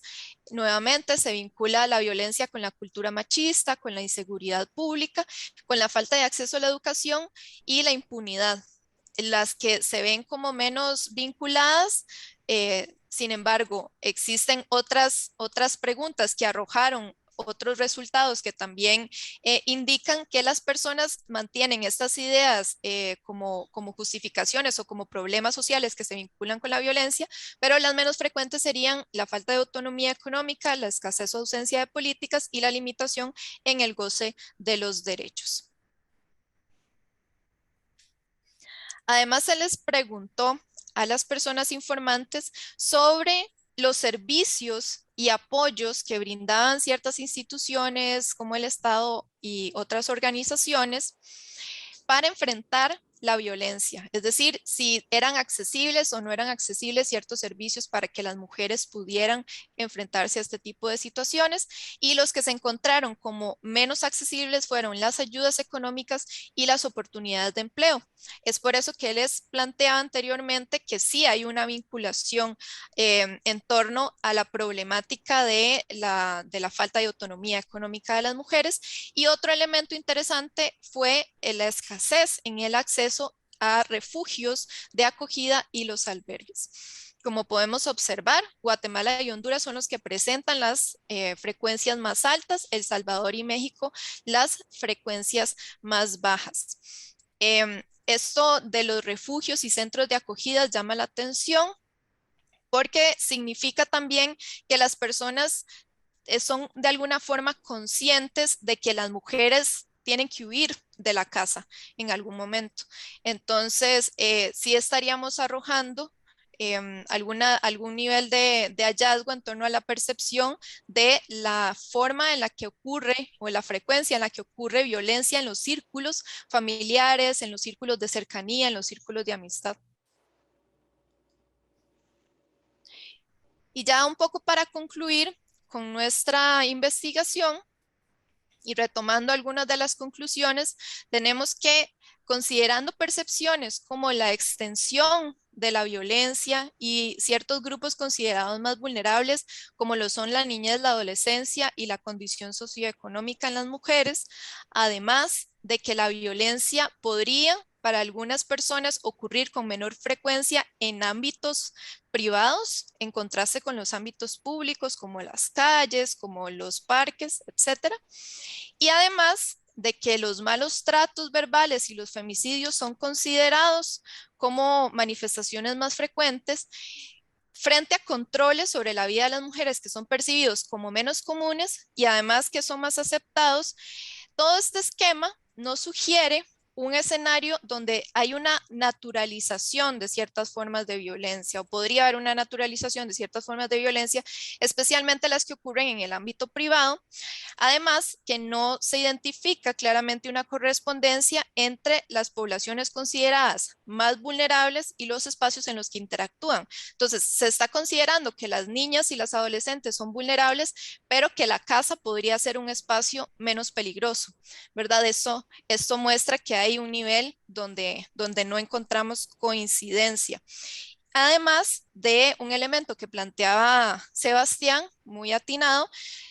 Nuevamente se vincula la violencia con la cultura machista, con la inseguridad pública, con la falta de acceso a la educación y la impunidad. Las que se ven como menos vinculadas, sin embargo, existen otras preguntas que arrojaron otros resultados que también indican que las personas mantienen estas ideas como justificaciones o como problemas sociales que se vinculan con la violencia, pero las menos frecuentes serían la falta de autonomía económica, la escasez o ausencia de políticas y la limitación en el goce de los derechos. Además, se les preguntó a las personas informantes sobre los servicios y apoyos que brindaban ciertas instituciones como el Estado y otras organizaciones para enfrentar la violencia, es decir, si eran accesibles o no eran accesibles ciertos servicios para que las mujeres pudieran enfrentarse a este tipo de situaciones, y los que se encontraron como menos accesibles fueron las ayudas económicas y las oportunidades de empleo. Es por eso que les planteaba anteriormente que sí hay una vinculación en torno a la problemática de la falta de autonomía económica de las mujeres. Y otro elemento interesante fue la escasez en el acceso a refugios de acogida y los albergues. Como podemos observar, Guatemala y Honduras son los que presentan las frecuencias más altas, El Salvador y México las frecuencias más bajas. Esto de los refugios y centros de acogida llama la atención porque significa también que las personas son de alguna forma conscientes de que las mujeres tienen que huir de la casa en algún momento. Entonces, sí estaríamos arrojando algún nivel de hallazgo en torno a la percepción de la forma en la que ocurre o la frecuencia en la que ocurre violencia en los círculos familiares, en los círculos de cercanía, en los círculos de amistad. Y ya un poco para concluir con nuestra investigación y retomando algunas de las conclusiones, tenemos que, considerando percepciones como la extensión de la violencia y ciertos grupos considerados más vulnerables, como lo son la niñez, la adolescencia y la condición socioeconómica en las mujeres, además de que la violencia podría para algunas personas ocurrir con menor frecuencia en ámbitos privados, en contraste con los ámbitos públicos como las calles, como los parques, etc. Y además de que los malos tratos verbales y los femicidios son considerados como manifestaciones más frecuentes frente a controles sobre la vida de las mujeres que son percibidos como menos comunes y además que son más aceptados. Todo este esquema nos sugiere un escenario donde hay una naturalización de ciertas formas de violencia, o podría haber una naturalización de ciertas formas de violencia, especialmente las que ocurren en el ámbito privado. Además, que no se identifica claramente una correspondencia entre las poblaciones consideradas más vulnerables y los espacios en los que interactúan. Entonces, se está considerando que las niñas y las adolescentes son vulnerables, pero que la casa podría ser un espacio menos peligroso, ¿verdad? Esto muestra que hay un nivel donde no encontramos coincidencia. Además de un elemento que planteaba Sebastián, muy atinado,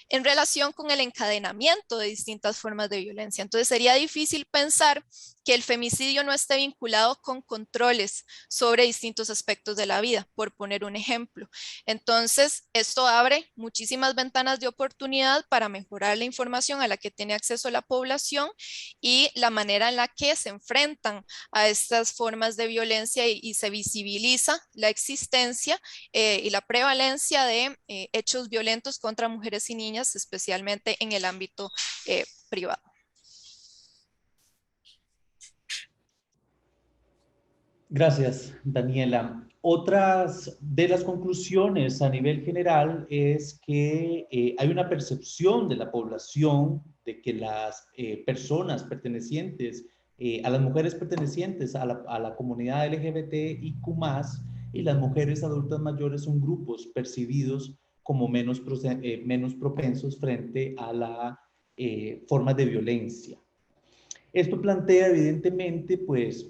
en relación con el encadenamiento de distintas formas de violencia. Entonces sería difícil pensar que el femicidio no esté vinculado con controles sobre distintos aspectos de la vida, por poner un ejemplo. Entonces, esto abre muchísimas ventanas de oportunidad para mejorar la información a la que tiene acceso la población y la manera en la que se enfrentan a estas formas de violencia y se visibiliza la existencia y la prevalencia de hechos violentos contra mujeres y niñas, especialmente en el ámbito privado. Gracias, Daniela. Otras de las conclusiones a nivel general es que hay una percepción de la población de que las personas pertenecientes, a las mujeres pertenecientes a la comunidad LGBTIQ+, y las mujeres adultas mayores son grupos percibidos como menos propensos frente a la formas de violencia. Esto plantea evidentemente pues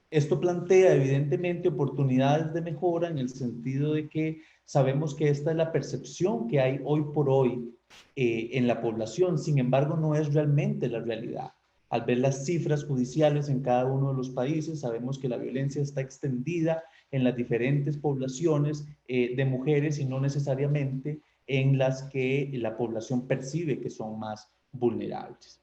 Esto plantea evidentemente oportunidades de mejora en el sentido de que sabemos que esta es la percepción que hay hoy por hoy en la población, sin embargo no es realmente la realidad. Al ver las cifras judiciales en cada uno de los países, sabemos que la violencia está extendida en las diferentes poblaciones de mujeres y no necesariamente en las que la población percibe que son más vulnerables.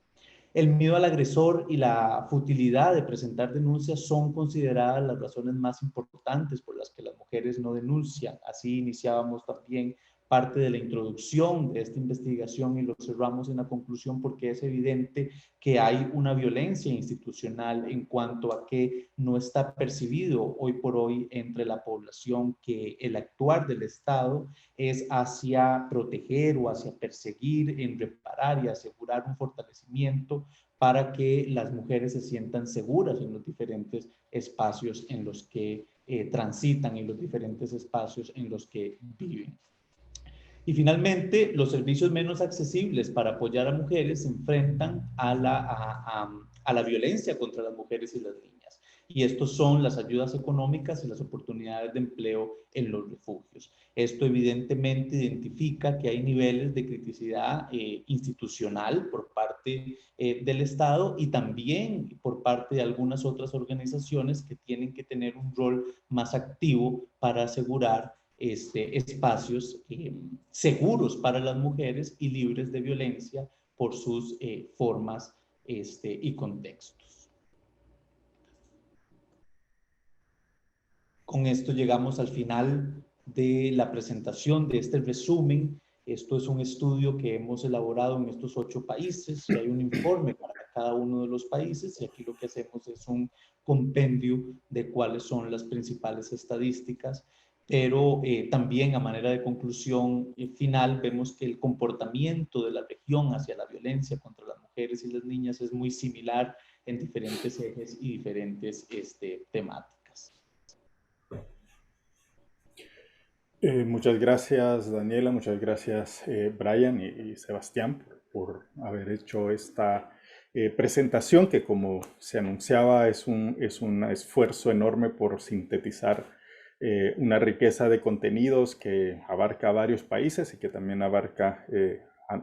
El miedo al agresor y la futilidad de presentar denuncias son consideradas las razones más importantes por las que las mujeres no denuncian. Así iniciábamos también parte de la introducción de esta investigación y lo cerramos en la conclusión porque es evidente que hay una violencia institucional en cuanto a que no está percibido hoy por hoy entre la población que el actuar del Estado es hacia proteger o hacia perseguir, en reparar y asegurar un fortalecimiento para que las mujeres se sientan seguras en los diferentes espacios en los que transitan, en los diferentes espacios en los que viven. Y finalmente, los servicios menos accesibles para apoyar a mujeres se enfrentan a la violencia contra las mujeres y las niñas. Y estos son las ayudas económicas y las oportunidades de empleo en los refugios. Esto evidentemente identifica que hay niveles de criticidad institucional por parte del Estado y también por parte de algunas otras organizaciones que tienen que tener un rol más activo para asegurar espacios seguros para las mujeres y libres de violencia por sus formas y contextos. Con esto llegamos al final de la presentación de este resumen. Esto es un estudio que hemos elaborado en estos 8 países y hay un informe para cada uno de los países y aquí lo que hacemos es un compendio de cuáles son las principales estadísticas. Pero también a manera de conclusión final vemos que el comportamiento de la región hacia la violencia contra las mujeres y las niñas es muy similar en diferentes ejes y diferentes temáticas. Muchas gracias, Daniela, muchas gracias, Brian y Sebastián por haber hecho esta presentación que, como se anunciaba, es un esfuerzo enorme por sintetizar una riqueza de contenidos que abarca varios países y que también abarca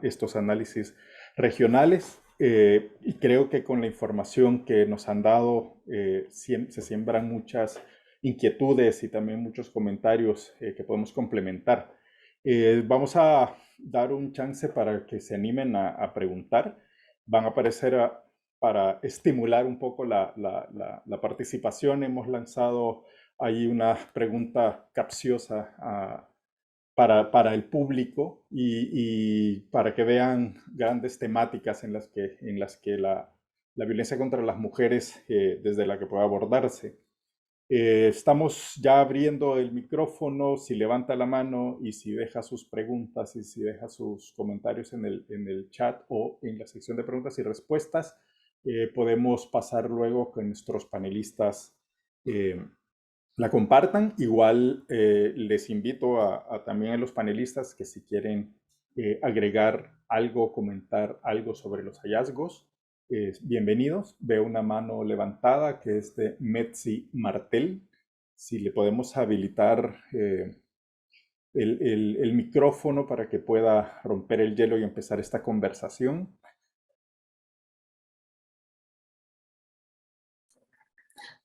estos análisis regionales. Y creo que con la información que nos han dado se siembran muchas inquietudes y también muchos comentarios que podemos complementar. Vamos a dar un chance para que se animen a preguntar. Van a aparecer para estimular un poco la participación. Hemos lanzado ahí una pregunta capciosa para el público y para que vean grandes temáticas en las que la violencia contra las mujeres desde la que puede abordarse. Estamos ya abriendo el micrófono, si levanta la mano y si deja sus preguntas y si deja sus comentarios en el chat o en la sección de preguntas y respuestas, podemos pasar luego con nuestros panelistas la compartan. Igual les invito también a los panelistas que si quieren agregar algo, comentar algo sobre los hallazgos, bienvenidos. Veo una mano levantada que es de Metzi Martel. Si le podemos habilitar el micrófono para que pueda romper el hielo y empezar esta conversación.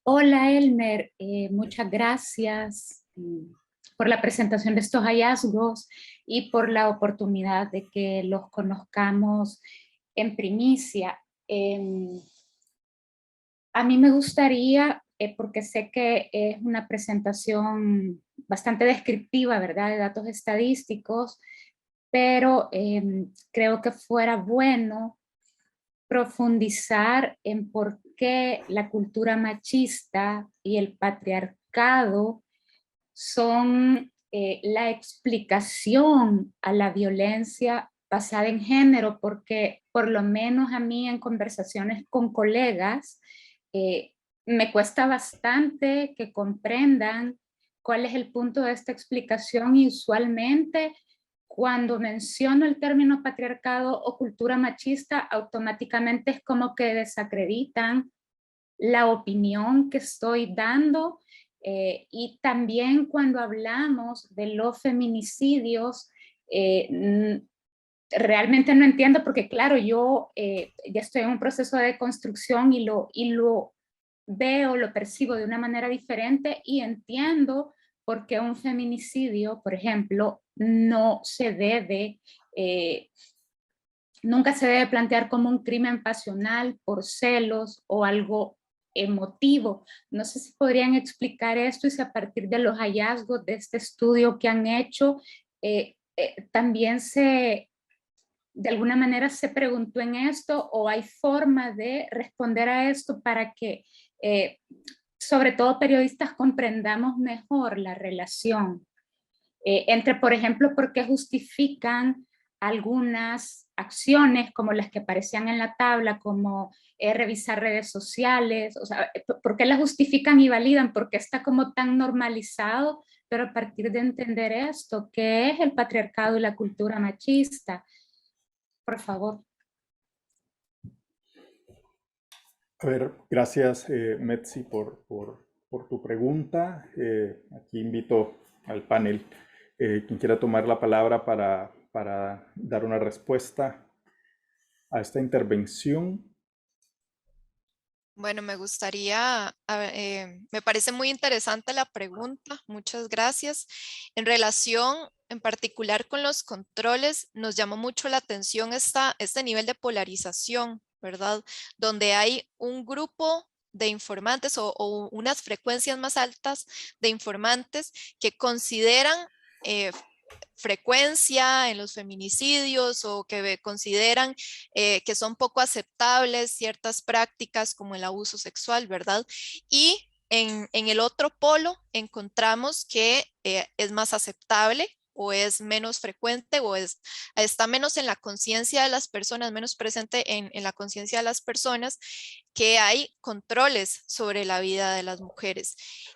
Hola Elmer, muchas gracias por la presentación de estos hallazgos y por la oportunidad de que los conozcamos en primicia. A mí me gustaría, porque sé que es una presentación bastante descriptiva, ¿verdad?, de datos estadísticos, pero creo que fuera bueno profundizar en por qué la cultura machista y el patriarcado son la explicación a la violencia basada en género, porque por lo menos a mí en conversaciones con colegas me cuesta bastante que comprendan cuál es el punto de esta explicación y usualmente cuando menciono el término patriarcado o cultura machista, automáticamente es como que desacreditan la opinión que estoy dando y también cuando hablamos de los feminicidios, realmente no entiendo porque claro, yo ya estoy en un proceso de construcción y lo veo, lo percibo de una manera diferente y entiendo por qué un feminicidio, por ejemplo, no se debe, nunca se debe plantear como un crimen pasional por celos o algo emotivo. No sé si podrían explicar esto y si a partir de los hallazgos de este estudio que han hecho, también de alguna manera se preguntó en esto o hay forma de responder a esto para que sobre todo periodistas comprendamos mejor la relación entre, por ejemplo, por qué justifican algunas acciones como las que aparecían en la tabla, como revisar redes sociales, o sea, ¿por qué las justifican y validan? Porque está como tan normalizado, pero a partir de entender esto, ¿qué es el patriarcado y la cultura machista? Por favor. A ver, gracias Metzi por tu pregunta. Aquí invito al panel, quien quiera tomar la palabra para dar una respuesta a esta intervención. Bueno, me gustaría, me parece muy interesante la pregunta, muchas gracias. En relación en particular con los controles, nos llamó mucho la atención este nivel de polarización, ¿verdad? Donde hay un grupo de informantes o unas frecuencias más altas de informantes que consideran frecuencia en los feminicidios o que consideran que son poco aceptables ciertas prácticas como el abuso sexual, ¿verdad? Y en el otro polo encontramos que es más aceptable o es menos frecuente o está menos en la conciencia de las personas, menos presente en la conciencia de las personas, que hay controles sobre la vida de las mujeres.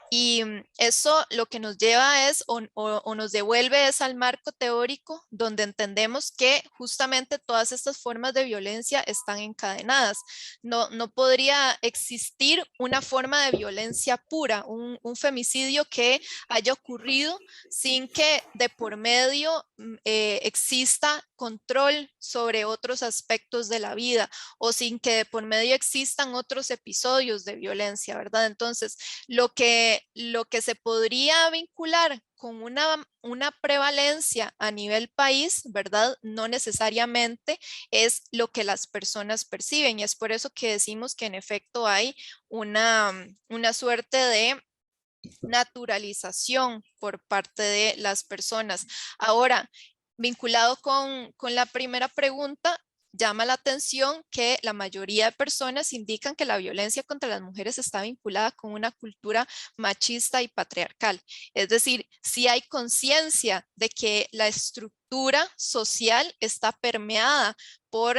Y eso lo que nos lleva es o nos devuelve es al marco teórico donde entendemos que justamente todas estas formas de violencia están encadenadas. No podría existir una forma de violencia pura, un femicidio que haya ocurrido sin que de por medio exista control sobre otros aspectos de la vida o sin que de por medio existan otros episodios de violencia, ¿verdad? Entonces, lo que se podría vincular con una prevalencia a nivel país, ¿verdad? No necesariamente es lo que las personas perciben y es por eso que decimos que en efecto hay una suerte de naturalización por parte de las personas. Ahora, vinculado con la primera pregunta, llama la atención que la mayoría de personas indican que la violencia contra las mujeres está vinculada con una cultura machista y patriarcal. Es decir, si hay conciencia de que la estructura social está permeada por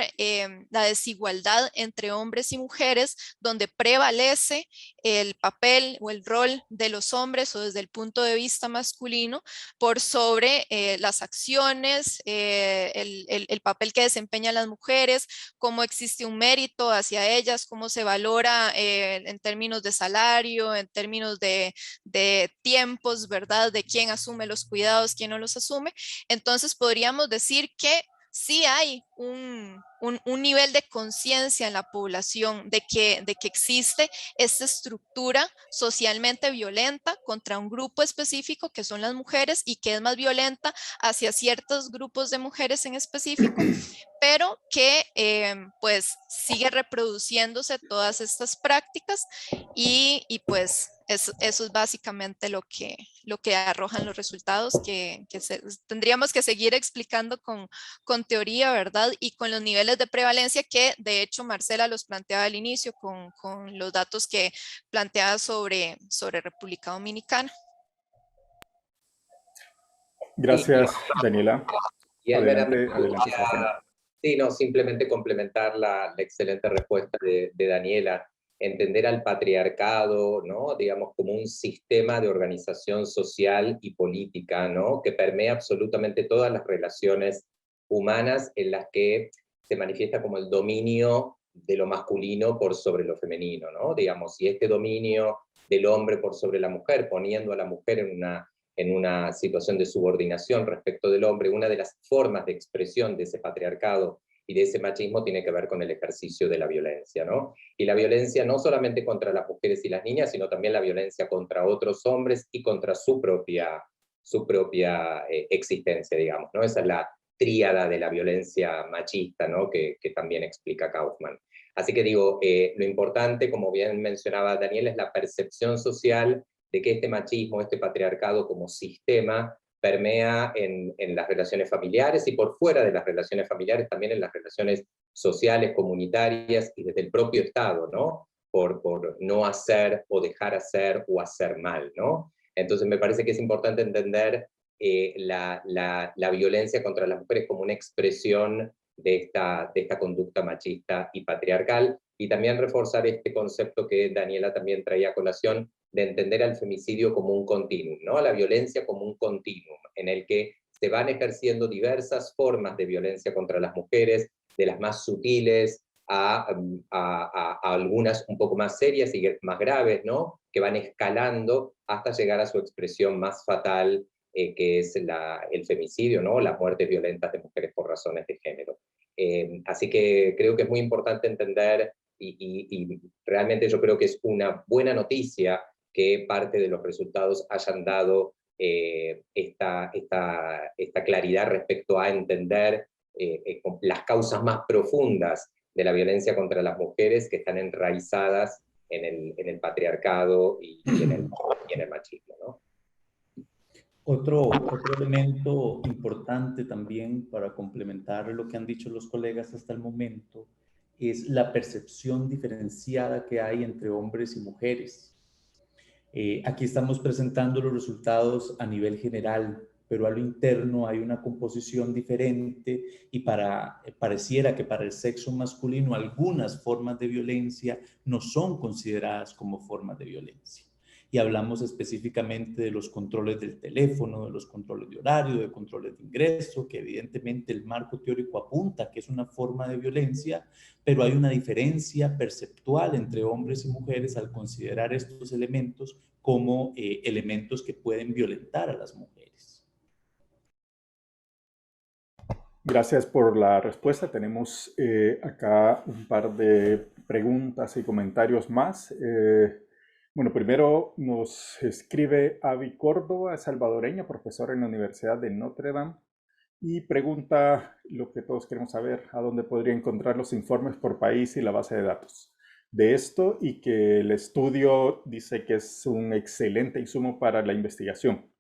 la desigualdad entre hombres y mujeres, donde prevalece el papel o el rol de los hombres o desde el punto de vista masculino por sobre las acciones, el papel que desempeñan las mujeres, cómo existe un mérito hacia ellas, cómo se valora en términos de salario, en términos de tiempos, ¿verdad? De quién asume los cuidados, quién no los asume. Entonces podríamos decir que sí hay un nivel de conciencia en la población de que existe esta estructura socialmente violenta contra un grupo específico que son las mujeres y que es más violenta hacia ciertos grupos de mujeres en específico, pero que pues sigue reproduciéndose todas estas prácticas y pues eso es básicamente lo que arrojan los resultados que tendríamos que seguir explicando con teoría, ¿verdad? Y con los niveles de prevalencia que de hecho Marcela los planteaba al inicio con los datos que planteaba sobre República Dominicana. Gracias, Daniela. Y Adelante, Sebastián. Sí, no, simplemente complementar la excelente respuesta de Daniela. Entender al patriarcado, ¿no? Digamos, como un sistema de organización social y política, ¿no? Que permea absolutamente todas las relaciones humanas en las que se manifiesta como el dominio de lo masculino por sobre lo femenino, ¿no? Digamos, y este dominio del hombre por sobre la mujer, poniendo a la mujer en una situación de subordinación respecto del hombre, una de las formas de expresión de ese patriarcado y de ese machismo tiene que ver con el ejercicio de la violencia, ¿no? Y la violencia no solamente contra las mujeres y las niñas, sino también la violencia contra otros hombres y contra su propia existencia, digamos, ¿no? Esa es la tríada de la violencia machista, ¿no? Que también explica Kaufman. Así que digo, lo importante, como bien mencionaba Daniel, es la percepción social de que este machismo, este patriarcado como sistema, permea en las relaciones familiares y por fuera de las relaciones familiares, también en las relaciones sociales, comunitarias y desde el propio Estado, ¿no? Por no hacer o dejar hacer o hacer mal, ¿no? Entonces me parece que es importante entender la violencia contra las mujeres como una expresión de esta conducta machista y patriarcal, y también reforzar este concepto que Daniela también traía a colación, de entender al femicidio como un continuum, ¿no? La violencia como un continuum, en el que se van ejerciendo diversas formas de violencia contra las mujeres, de las más sutiles a algunas un poco más serias y más graves, ¿no? Que van escalando hasta llegar a su expresión más fatal, que es el femicidio, ¿no? Las muertes violentas de mujeres por razones de género. Así que creo que es muy importante entender, y realmente yo creo que es una buena noticia que parte de los resultados hayan dado esta claridad respecto a entender las causas más profundas de la violencia contra las mujeres que están enraizadas en el patriarcado y en el machismo, ¿no? Otro elemento importante también para complementar lo que han dicho los colegas hasta el momento es la percepción diferenciada que hay entre hombres y mujeres. Aquí estamos presentando los resultados a nivel general, pero a lo interno hay una composición diferente y pareciera que para el sexo masculino algunas formas de violencia no son consideradas como formas de violencia. Y hablamos específicamente de los controles del teléfono, de los controles de horario, de controles de ingreso, que evidentemente el marco teórico apunta que es una forma de violencia, pero hay una diferencia perceptual entre hombres y mujeres al considerar estos elementos como elementos que pueden violentar a las mujeres. Gracias por la respuesta. Tenemos acá un par de preguntas y comentarios más. Bueno, primero nos escribe Avi Córdoba, salvadoreña, profesora en la Universidad de Notre Dame, y pregunta lo que todos queremos saber: ¿a dónde podría encontrar los informes por país y la base de datos? de esto y que el estudio dice que es un excelente insumo para la investigación.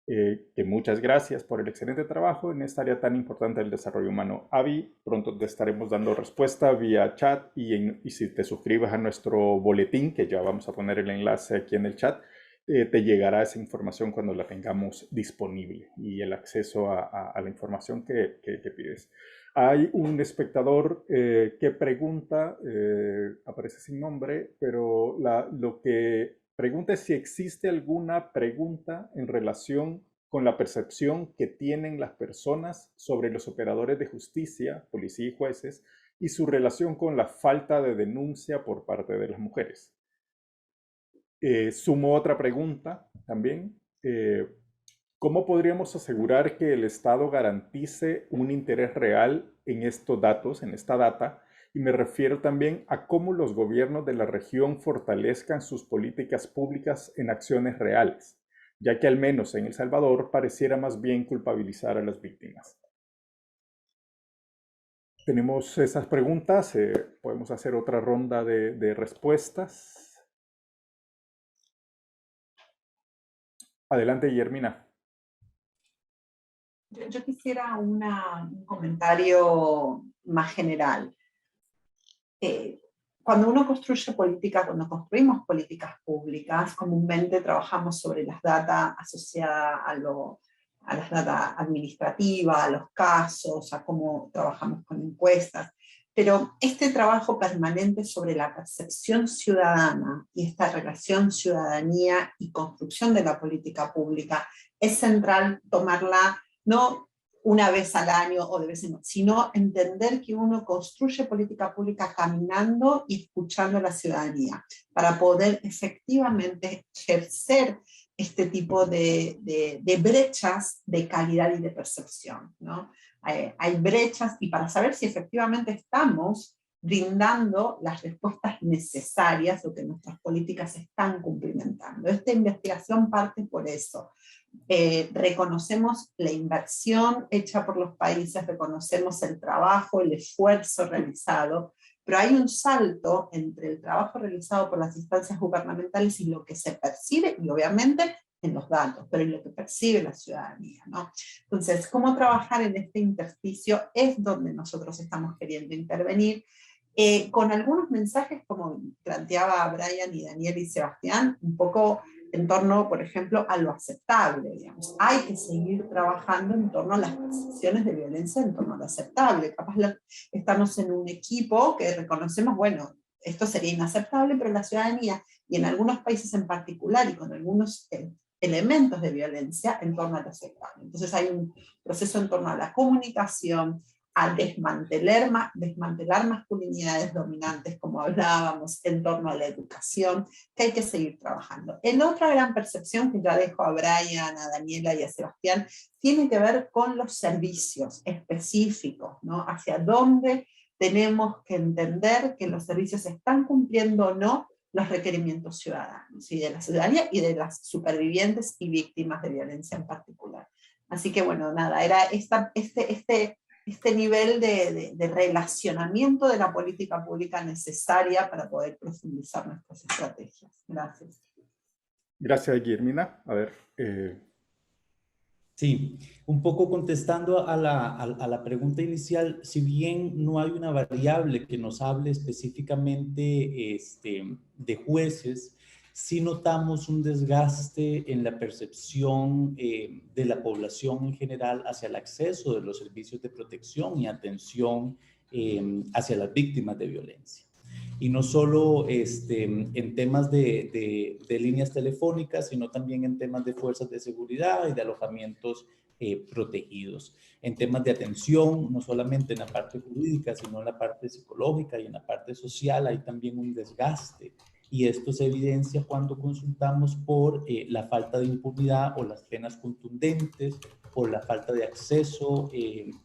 Que muchas gracias por el excelente trabajo en esta área tan importante del desarrollo humano. Avi, pronto te estaremos dando respuesta vía chat y si te suscribes a nuestro boletín, que ya vamos a poner el enlace aquí en el chat, te llegará esa información cuando la tengamos disponible y el acceso a la información que pides. Hay un espectador que pregunta, aparece sin nombre, pero lo que pregunta es si existe alguna pregunta en relación con la percepción que tienen las personas sobre los operadores de justicia, policía y jueces, y su relación con la falta de denuncia por parte de las mujeres. Sumo otra pregunta también. ¿Cómo podríamos asegurar que el Estado garantice un interés real en estos datos, en esta data? Y me refiero también a cómo los gobiernos de la región fortalezcan sus políticas públicas en acciones reales, ya que al menos en El Salvador pareciera más bien culpabilizar a las víctimas. Tenemos esas preguntas, podemos hacer otra ronda de respuestas. Adelante, Guillermina. Yo quisiera un comentario más general. Cuando uno construye políticas, cuando construimos políticas públicas, comúnmente trabajamos sobre las datas asociadas a las datas administrativas, a los casos, a cómo trabajamos con encuestas. Pero este trabajo permanente sobre la percepción ciudadana y esta relación ciudadanía y construcción de la política pública es central tomarla no una vez al año o de vez en cuando, sino entender que uno construye política pública caminando y escuchando a la ciudadanía para poder efectivamente ejercer este tipo de brechas de calidad y de percepción, ¿no? Hay brechas y para saber si efectivamente estamos brindando las respuestas necesarias o que nuestras políticas están cumplimentando. Esta investigación parte por eso. Reconocemos la inversión hecha por los países, reconocemos el trabajo, el esfuerzo realizado, pero hay un salto entre el trabajo realizado por las instancias gubernamentales y lo que se percibe, y obviamente en los datos, pero en lo que percibe la ciudadanía, ¿no? Entonces, cómo trabajar en este intersticio es donde nosotros estamos queriendo intervenir, con algunos mensajes como planteaba Brian y Daniel y Sebastián, un poco en torno, por ejemplo, a lo aceptable, digamos. Hay que seguir trabajando en torno a las percepciones de violencia, en torno a lo aceptable. Capaz estamos en un equipo que reconocemos, bueno, esto sería inaceptable, pero la ciudadanía, y en algunos países en particular, y con algunos elementos de violencia, en torno a lo aceptable. Entonces hay un proceso en torno a la comunicación, a desmantelar masculinidades dominantes, como hablábamos, en torno a la educación, que hay que seguir trabajando. En otra gran percepción, que ya dejo a Brian, a Daniela y a Sebastián, tiene que ver con los servicios específicos, ¿no? Hacia dónde tenemos que entender que los servicios están cumpliendo o no los requerimientos ciudadanos, y de la ciudadanía y de las supervivientes y víctimas de violencia en particular. Así que bueno, nada, era este nivel de relacionamiento de la política pública necesaria para poder profundizar nuestras estrategias. Gracias. Gracias, Guillermina. A ver. Sí, un poco contestando a la pregunta inicial, si bien no hay una variable que nos hable específicamente de jueces, sí notamos un desgaste en la percepción de la población en general hacia el acceso de los servicios de protección y atención hacia las víctimas de violencia. Y no solo en temas de líneas telefónicas, sino también en temas de fuerzas de seguridad y de alojamientos protegidos. En temas de atención, no solamente en la parte jurídica, sino en la parte psicológica y en la parte social, hay también un desgaste. Y esto se evidencia cuando consultamos por la falta de impunidad o las penas contundentes, por la falta de acceso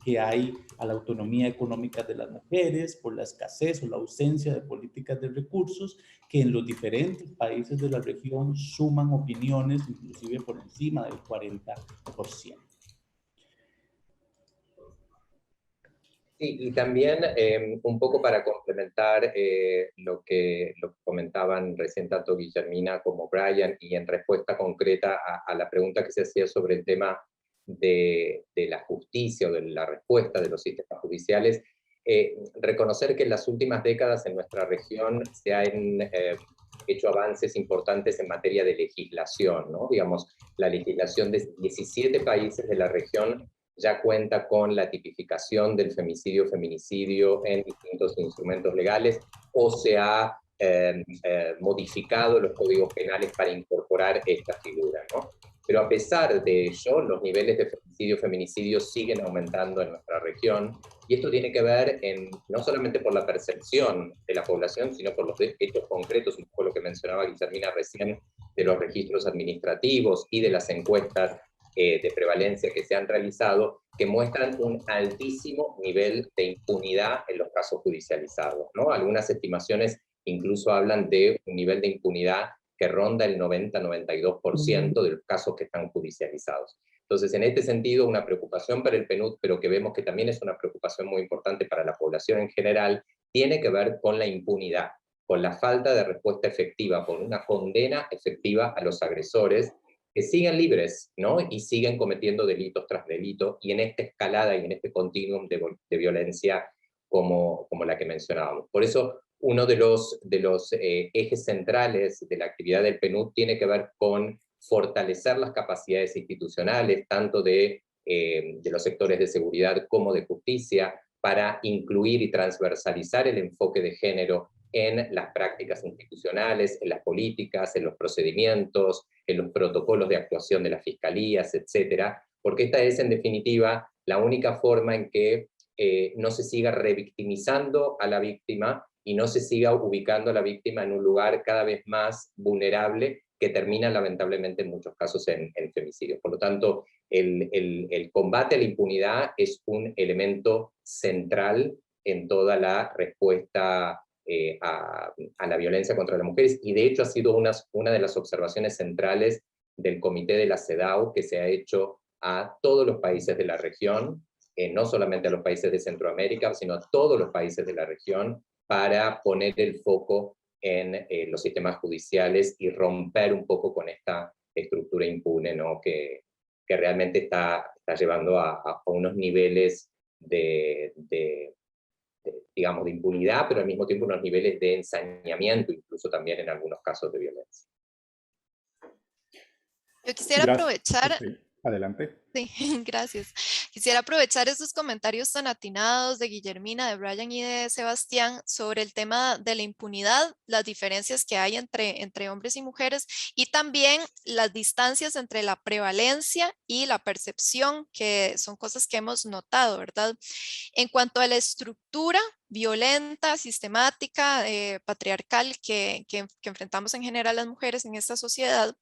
que hay a la autonomía económica de las mujeres, por la escasez o la ausencia de políticas de recursos que en los diferentes países de la región suman opiniones inclusive por encima del 40%. Sí, y también un poco para complementar lo que comentaban recién tanto Guillermina como Brian, y en respuesta concreta a la pregunta que se hacía sobre el tema de la justicia o de la respuesta de los sistemas judiciales, reconocer que en las últimas décadas en nuestra región se han hecho avances importantes en materia de legislación, ¿no? Digamos, la legislación de 17 países de la región ya cuenta con la tipificación del femicidio, feminicidio en distintos instrumentos legales, o se ha modificado los códigos penales para incorporar esta figura, ¿no? Pero a pesar de ello, los niveles de femicidio, feminicidio siguen aumentando en nuestra región, y esto tiene que ver no solamente por la percepción de la población, sino por los hechos concretos, un poco lo que mencionaba Guillermina recién, de los registros administrativos y de las encuestas de prevalencia que se han realizado, que muestran un altísimo nivel de impunidad en los casos judicializados, ¿no? Algunas estimaciones incluso hablan de un nivel de impunidad que ronda el 90-92% de los casos que están judicializados. Entonces, en este sentido, una preocupación para el PNUD, pero que vemos que también es una preocupación muy importante para la población en general, tiene que ver con la impunidad, con la falta de respuesta efectiva, con una condena efectiva a los agresores, que siguen libres, ¿no? Y siguen cometiendo delitos tras delitos, y en esta escalada y en este continuum de violencia como la que mencionábamos. Por eso, uno de los ejes centrales de la actividad del PNUD tiene que ver con fortalecer las capacidades institucionales, tanto de los sectores de seguridad como de justicia, para incluir y transversalizar el enfoque de género en las prácticas institucionales, en las políticas, en los procedimientos, en los protocolos de actuación de las fiscalías, etcétera, porque esta es, en definitiva, la única forma en que no se siga revictimizando a la víctima y no se siga ubicando a la víctima en un lugar cada vez más vulnerable, que termina lamentablemente en muchos casos en femicidios. Por lo tanto, el combate a la impunidad es un elemento central en toda la respuesta a la violencia contra las mujeres, y de hecho ha sido una de las observaciones centrales del Comité de la CEDAW, que se ha hecho a todos los países de la región, no solamente a los países de Centroamérica, sino a todos los países de la región, para poner el foco en los sistemas judiciales y romper un poco con esta estructura impune, ¿no? que realmente está llevando a unos niveles digamos, de impunidad, pero al mismo tiempo unos niveles de ensañamiento, incluso también en algunos casos de violencia. Yo quisiera aprovechar... Sí, adelante. Sí, gracias. Quisiera aprovechar estos comentarios tan atinados de Guillermina, de Brian y de Sebastián sobre el tema de la impunidad, las diferencias que hay entre hombres y mujeres, y también las distancias entre la prevalencia y la percepción, que son cosas que hemos notado, ¿verdad? En cuanto a la estructura violenta, sistemática, patriarcal que enfrentamos en general las mujeres en esta sociedad,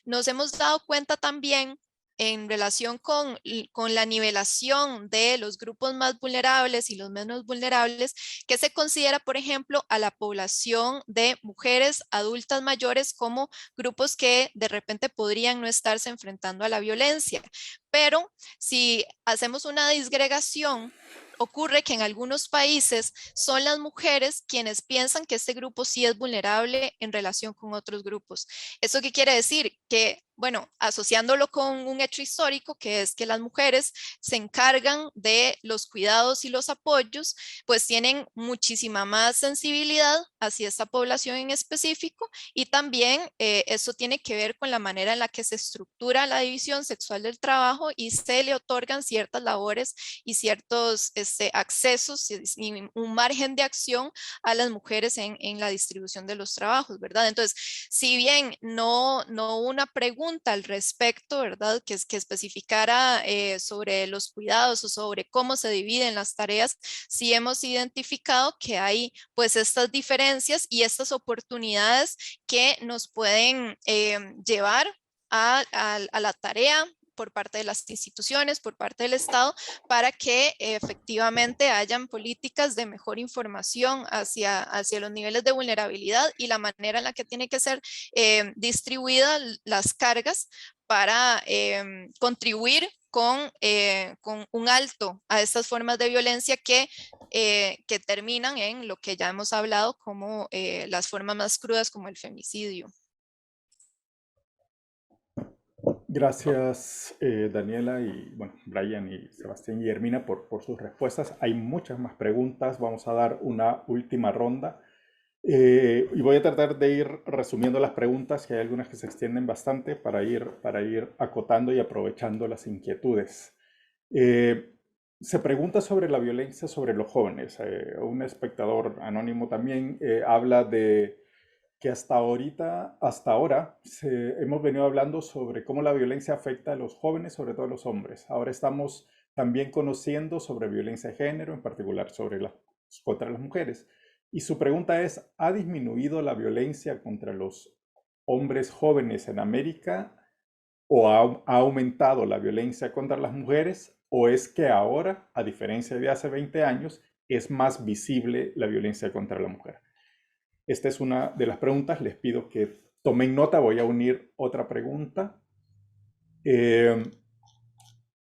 nos hemos dado cuenta también en relación con la nivelación de los grupos más vulnerables y los menos vulnerables, que se considera, por ejemplo, a la población de mujeres adultas mayores como grupos que de repente podrían no estarse enfrentando a la violencia. Pero si hacemos una disgregación, ocurre que en algunos países son las mujeres quienes piensan que este grupo sí es vulnerable en relación con otros grupos. ¿Eso qué quiere decir? Que, bueno, asociándolo con un hecho histórico, que es que las mujeres se encargan de los cuidados y los apoyos, pues tienen muchísima más sensibilidad hacia esta población en específico, y también eso tiene que ver con la manera en la que se estructura la división sexual del trabajo y se le otorgan ciertas labores y ciertos accesos y un margen de acción a las mujeres en la distribución de los trabajos, ¿verdad? Entonces, si bien no una pregunta al respecto, ¿verdad? Que especificara sobre los cuidados o sobre cómo se dividen las tareas, sí hemos identificado que hay pues estas diferencias y estas oportunidades que nos pueden llevar a la tarea por parte de las instituciones, por parte del Estado, para que efectivamente hayan políticas de mejor información hacia los niveles de vulnerabilidad y la manera en la que tiene que ser distribuidas las cargas para contribuir con un alto a estas formas de violencia que terminan en lo que ya hemos hablado como las formas más crudas como el femicidio. Gracias, Daniela y bueno, Brian y Sebastián y Hermina por sus respuestas. Hay muchas más preguntas. Vamos a dar una última ronda. Y voy a tratar de ir resumiendo las preguntas, que hay algunas que se extienden bastante para ir acotando y aprovechando las inquietudes. Se pregunta sobre la violencia sobre los jóvenes. Un espectador anónimo también habla de que hasta ahora hemos venido hablando sobre cómo la violencia afecta a los jóvenes, sobre todo a los hombres. Ahora estamos también conociendo sobre violencia de género, en particular contra las mujeres. Y su pregunta es, ¿ha disminuido la violencia contra los hombres jóvenes en América o ha aumentado la violencia contra las mujeres? ¿O es que ahora, a diferencia de hace 20 años, es más visible la violencia contra la mujer? Esta es una de las preguntas. Les pido que tomen nota. Voy a unir otra pregunta.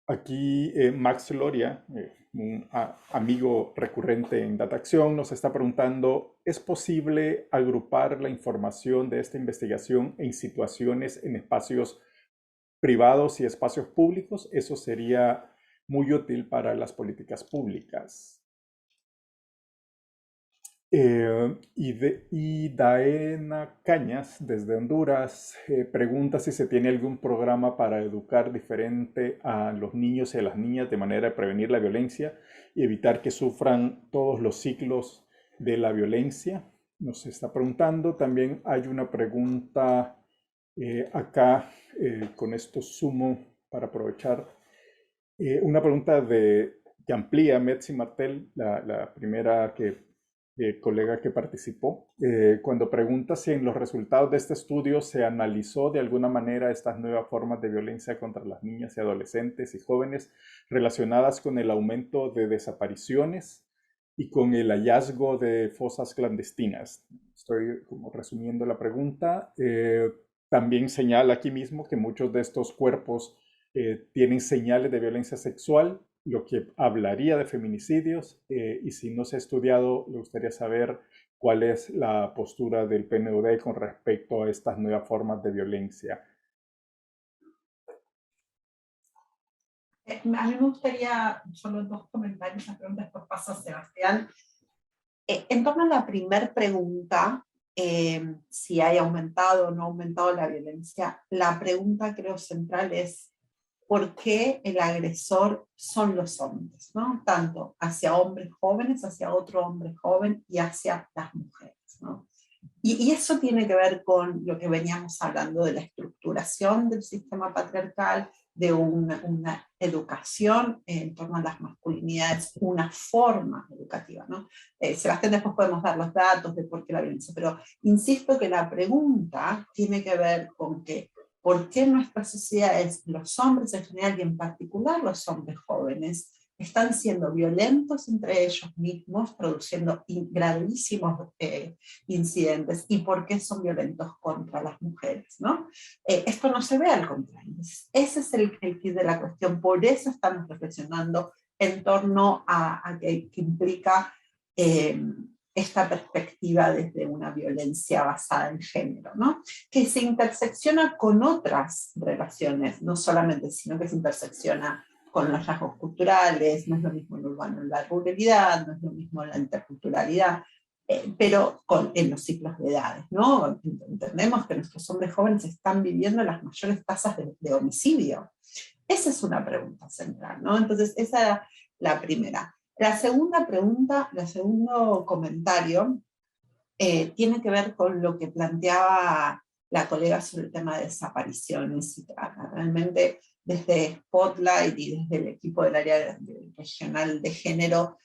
Aquí Max Loria, un amigo recurrente en DataAcción, nos está preguntando, ¿es posible agrupar la información de esta investigación en situaciones en espacios privados y espacios públicos? Eso sería muy útil para las políticas públicas. Y Daena Cañas, desde Honduras, pregunta si se tiene algún programa para educar diferente a los niños y a las niñas de manera de prevenir la violencia y evitar que sufran todos los ciclos de la violencia. Nos está preguntando. También hay una pregunta acá, con esto sumo para aprovechar, una pregunta que amplía Metzi Martel, la primera colega que participó, cuando pregunta si en los resultados de este estudio se analizó de alguna manera estas nuevas formas de violencia contra las niñas y adolescentes y jóvenes relacionadas con el aumento de desapariciones y con el hallazgo de fosas clandestinas. Estoy como resumiendo la pregunta. También señala aquí mismo que muchos de estos cuerpos tienen señales de violencia sexual, lo que hablaría de feminicidios, y si no se ha estudiado, me gustaría saber cuál es la postura del PNUD con respecto a estas nuevas formas de violencia. A mí me gustaría, solo dos comentarios, las preguntas por paso a Sebastián. En torno a la primera pregunta, si hay aumentado o no aumentado la violencia, la pregunta creo central es por qué el agresor son los hombres, ¿no? Tanto hacia hombres jóvenes, hacia otro hombre joven y hacia las mujeres, ¿no? Y eso tiene que ver con lo que veníamos hablando de la estructuración del sistema patriarcal, de una educación en torno a las masculinidades, una forma educativa, ¿no? Sebastián, después podemos dar los datos de por qué la violencia, pero insisto que la pregunta tiene que ver con que ¿por qué en nuestras sociedades los hombres en general y en particular los hombres jóvenes están siendo violentos entre ellos mismos, produciendo gravísimos incidentes? ¿Y por qué son violentos contra las mujeres, ¿no? Esto no se ve al contrario. Ese es el kit de la cuestión. Por eso estamos reflexionando en torno a qué implica esta perspectiva desde una violencia basada en género, ¿no? Que se intersecciona con otras relaciones, no solamente, sino que se intersecciona con los rasgos culturales, no es lo mismo el urbano en la ruralidad, no es lo mismo la interculturalidad, pero en los ciclos de edades, ¿no? Entendemos que nuestros hombres jóvenes están viviendo las mayores tasas de homicidio. Esa es una pregunta central, ¿no? Entonces, esa es la primera. La segunda pregunta, el segundo comentario, tiene que ver con lo que planteaba la colega sobre el tema de desapariciones y trata. Realmente desde Spotlight y desde el equipo del área regional de género,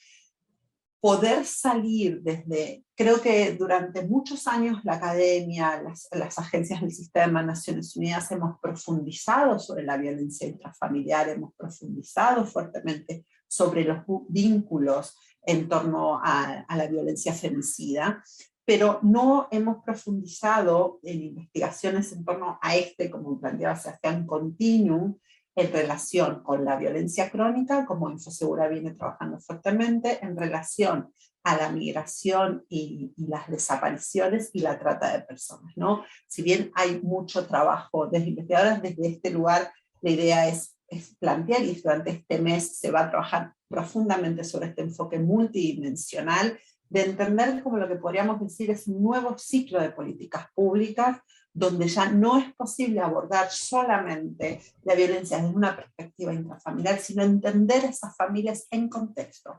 poder salir desde, creo que durante muchos años la academia, las agencias del sistema de Naciones Unidas hemos profundizado sobre la violencia intrafamiliar, hemos profundizado fuertemente sobre los vínculos en torno a la violencia femicida, pero no hemos profundizado en investigaciones en torno a como planteaba Sebastián, continuum, en relación con la violencia crónica, como Infosegura viene trabajando fuertemente, en relación a la migración y las desapariciones y la trata de personas, ¿no? Si bien hay mucho trabajo desde investigadoras, desde este lugar la idea es plantear, y durante este mes se va a trabajar profundamente sobre este enfoque multidimensional, de entender como lo que podríamos decir es un nuevo ciclo de políticas públicas, donde ya no es posible abordar solamente la violencia desde una perspectiva intrafamiliar, sino entender esas familias en contextos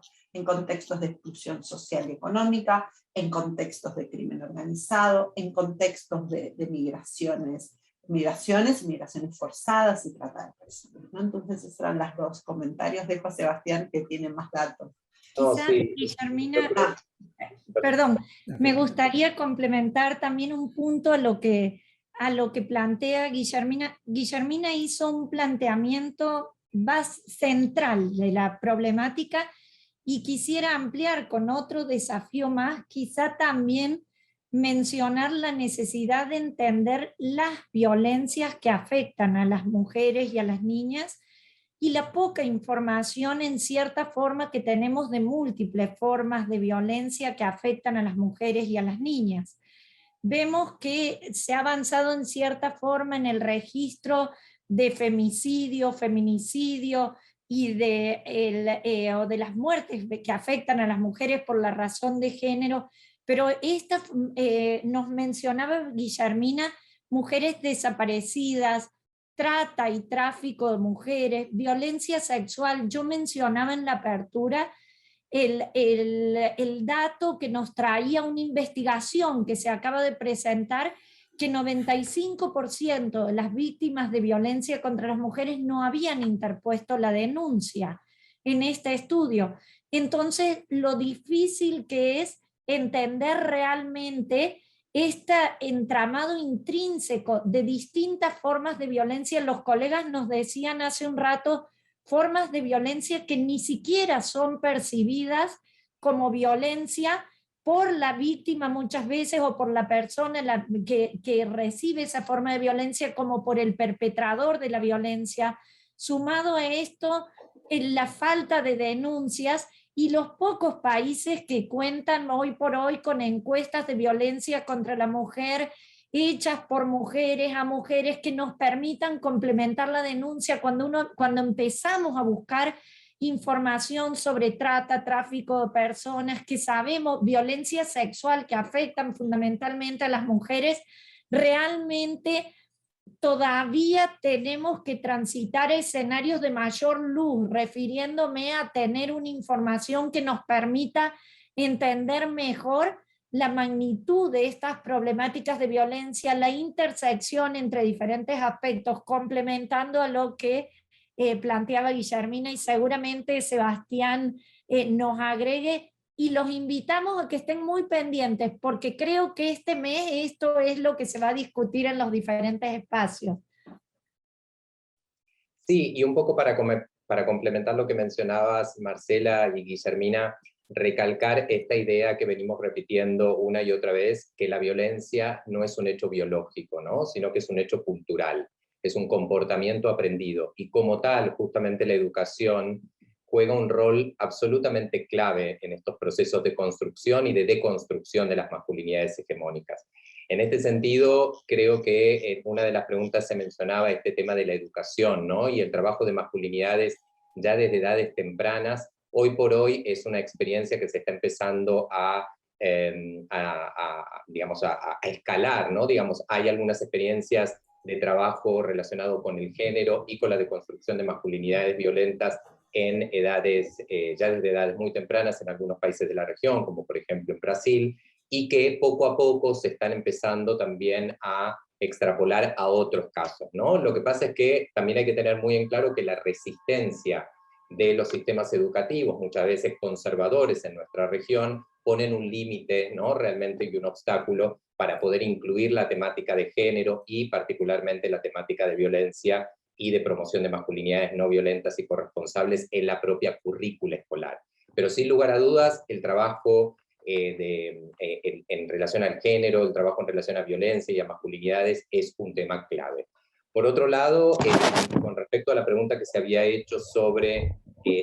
de exclusión social y económica, en contextos de crimen organizado, en contextos de migraciones forzadas y trata de personas, ¿no? Entonces esos eran los dos comentarios. Dejo a Sebastián que tiene más datos. Quizás, Guillermina, perdón, me gustaría complementar también un punto a lo que plantea Guillermina. Guillermina hizo un planteamiento central de la problemática y quisiera ampliar con otro desafío más, quizá también mencionar la necesidad de entender las violencias que afectan a las mujeres y a las niñas, y la poca información en cierta forma que tenemos de múltiples formas de violencia que afectan a las mujeres y a las niñas. Vemos que se ha avanzado en cierta forma en el registro de femicidio, feminicidio y o de las muertes que afectan a las mujeres por la razón de género, pero nos mencionaba Guillermina, mujeres desaparecidas, trata y tráfico de mujeres, violencia sexual. Yo mencionaba en la apertura el dato que nos traía una investigación que se acaba de presentar, que 95% de las víctimas de violencia contra las mujeres no habían interpuesto la denuncia en este estudio. Entonces, lo difícil que es entender realmente este entramado intrínseco de distintas formas de violencia. Los colegas nos decían hace un rato formas de violencia que ni siquiera son percibidas como violencia por la víctima muchas veces, o por la persona que recibe esa forma de violencia, como por el perpetrador de la violencia. Sumado a esto, la falta de denuncias y los pocos países que cuentan hoy por hoy con encuestas de violencia contra la mujer hechas por mujeres a mujeres que nos permitan complementar la denuncia cuando empezamos a buscar información sobre trata, tráfico de personas, que sabemos violencia sexual que afectan fundamentalmente a las mujeres. Realmente todavía tenemos que transitar escenarios de mayor luz, refiriéndome a tener una información que nos permita entender mejor la magnitud de estas problemáticas de violencia, la intersección entre diferentes aspectos, complementando a lo que planteaba Guillermina, y seguramente Sebastián nos agregue, y los invitamos a que estén muy pendientes, porque creo que este mes esto es lo que se va a discutir en los diferentes espacios. Sí, y un poco para complementar lo que mencionabas, Marcela y Guillermina, recalcar esta idea que venimos repitiendo una y otra vez, que la violencia no es un hecho biológico, ¿no? Sino que es un hecho cultural, es un comportamiento aprendido, y como tal, justamente la educación juega un rol absolutamente clave en estos procesos de construcción y de deconstrucción de las masculinidades hegemónicas. En este sentido, creo que una de las preguntas se mencionaba este tema de la educación, ¿no? Y el trabajo de masculinidades ya desde edades tempranas. Hoy por hoy es una experiencia que se está empezando digamos, a escalar, ¿no? Digamos, hay algunas experiencias de trabajo relacionado con el género y con la deconstrucción de masculinidades violentas en edades, ya desde edades muy tempranas en algunos países de la región, como por ejemplo en Brasil, y que poco a poco se están empezando también a extrapolar a otros casos, ¿no? Lo que pasa es que también hay que tener muy en claro que la resistencia de los sistemas educativos, muchas veces conservadores en nuestra región, ponen un límite, ¿no? Realmente, y un obstáculo para poder incluir la temática de género y particularmente la temática de violencia y de promoción de masculinidades no violentas y corresponsables en la propia currícula escolar. Pero sin lugar a dudas, el trabajo en relación al género, el trabajo en relación a violencia y a masculinidades es un tema clave. Por otro lado, con respecto a la pregunta que se había hecho sobre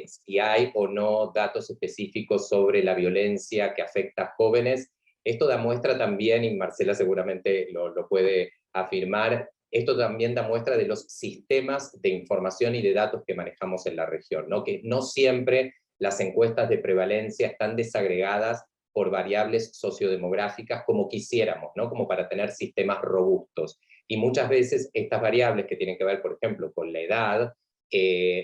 si hay o no datos específicos sobre la violencia que afecta a jóvenes, esto da muestra también, y Marcela seguramente lo puede afirmar, esto también da muestra de los sistemas de información y de datos que manejamos en la región, ¿no? Que no siempre las encuestas de prevalencia están desagregadas por variables sociodemográficas como quisiéramos, ¿no? Como para tener sistemas robustos. Y muchas veces estas variables que tienen que ver, por ejemplo, con la edad,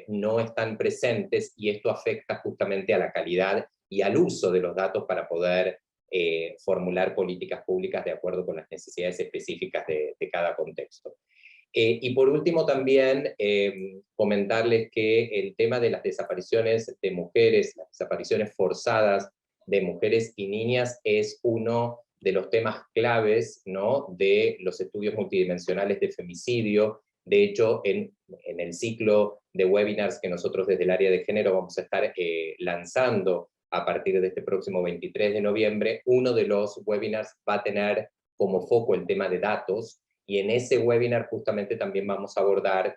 no están presentes, y esto afecta justamente a la calidad y al uso de los datos para poder formular políticas públicas de acuerdo con las necesidades específicas de cada contexto. Y por último también comentarles que el tema de las desapariciones de mujeres, las desapariciones forzadas de mujeres y niñas, es uno de los temas claves, ¿no?, de los estudios multidimensionales de femicidio. De hecho, en el ciclo de webinars que nosotros desde el área de género vamos a estar lanzando a partir de este próximo 23 de noviembre, uno de los webinars va a tener como foco el tema de datos, y en ese webinar justamente también vamos a abordar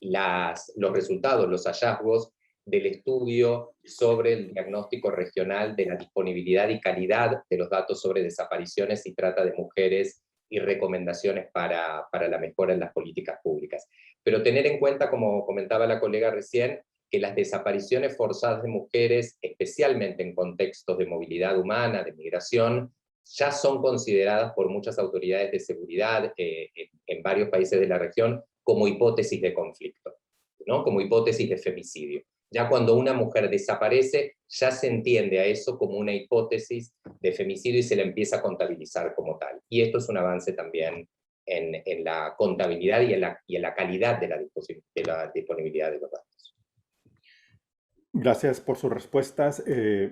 los resultados, los hallazgos del estudio sobre el diagnóstico regional de la disponibilidad y calidad de los datos sobre desapariciones y trata de mujeres, y recomendaciones para la mejora en las políticas públicas. Pero tener en cuenta, como comentaba la colega recién, que las desapariciones forzadas de mujeres, especialmente en contextos de movilidad humana, de migración, ya son consideradas por muchas autoridades de seguridad en varios países de la región como hipótesis de conflicto, ¿no? Como hipótesis de femicidio. Ya cuando una mujer desaparece, ya se entiende a eso como una hipótesis de femicidio y se la empieza a contabilizar como tal. Y esto es un avance también en la contabilidad y en la calidad de la disponibilidad de los datos. Gracias por sus respuestas.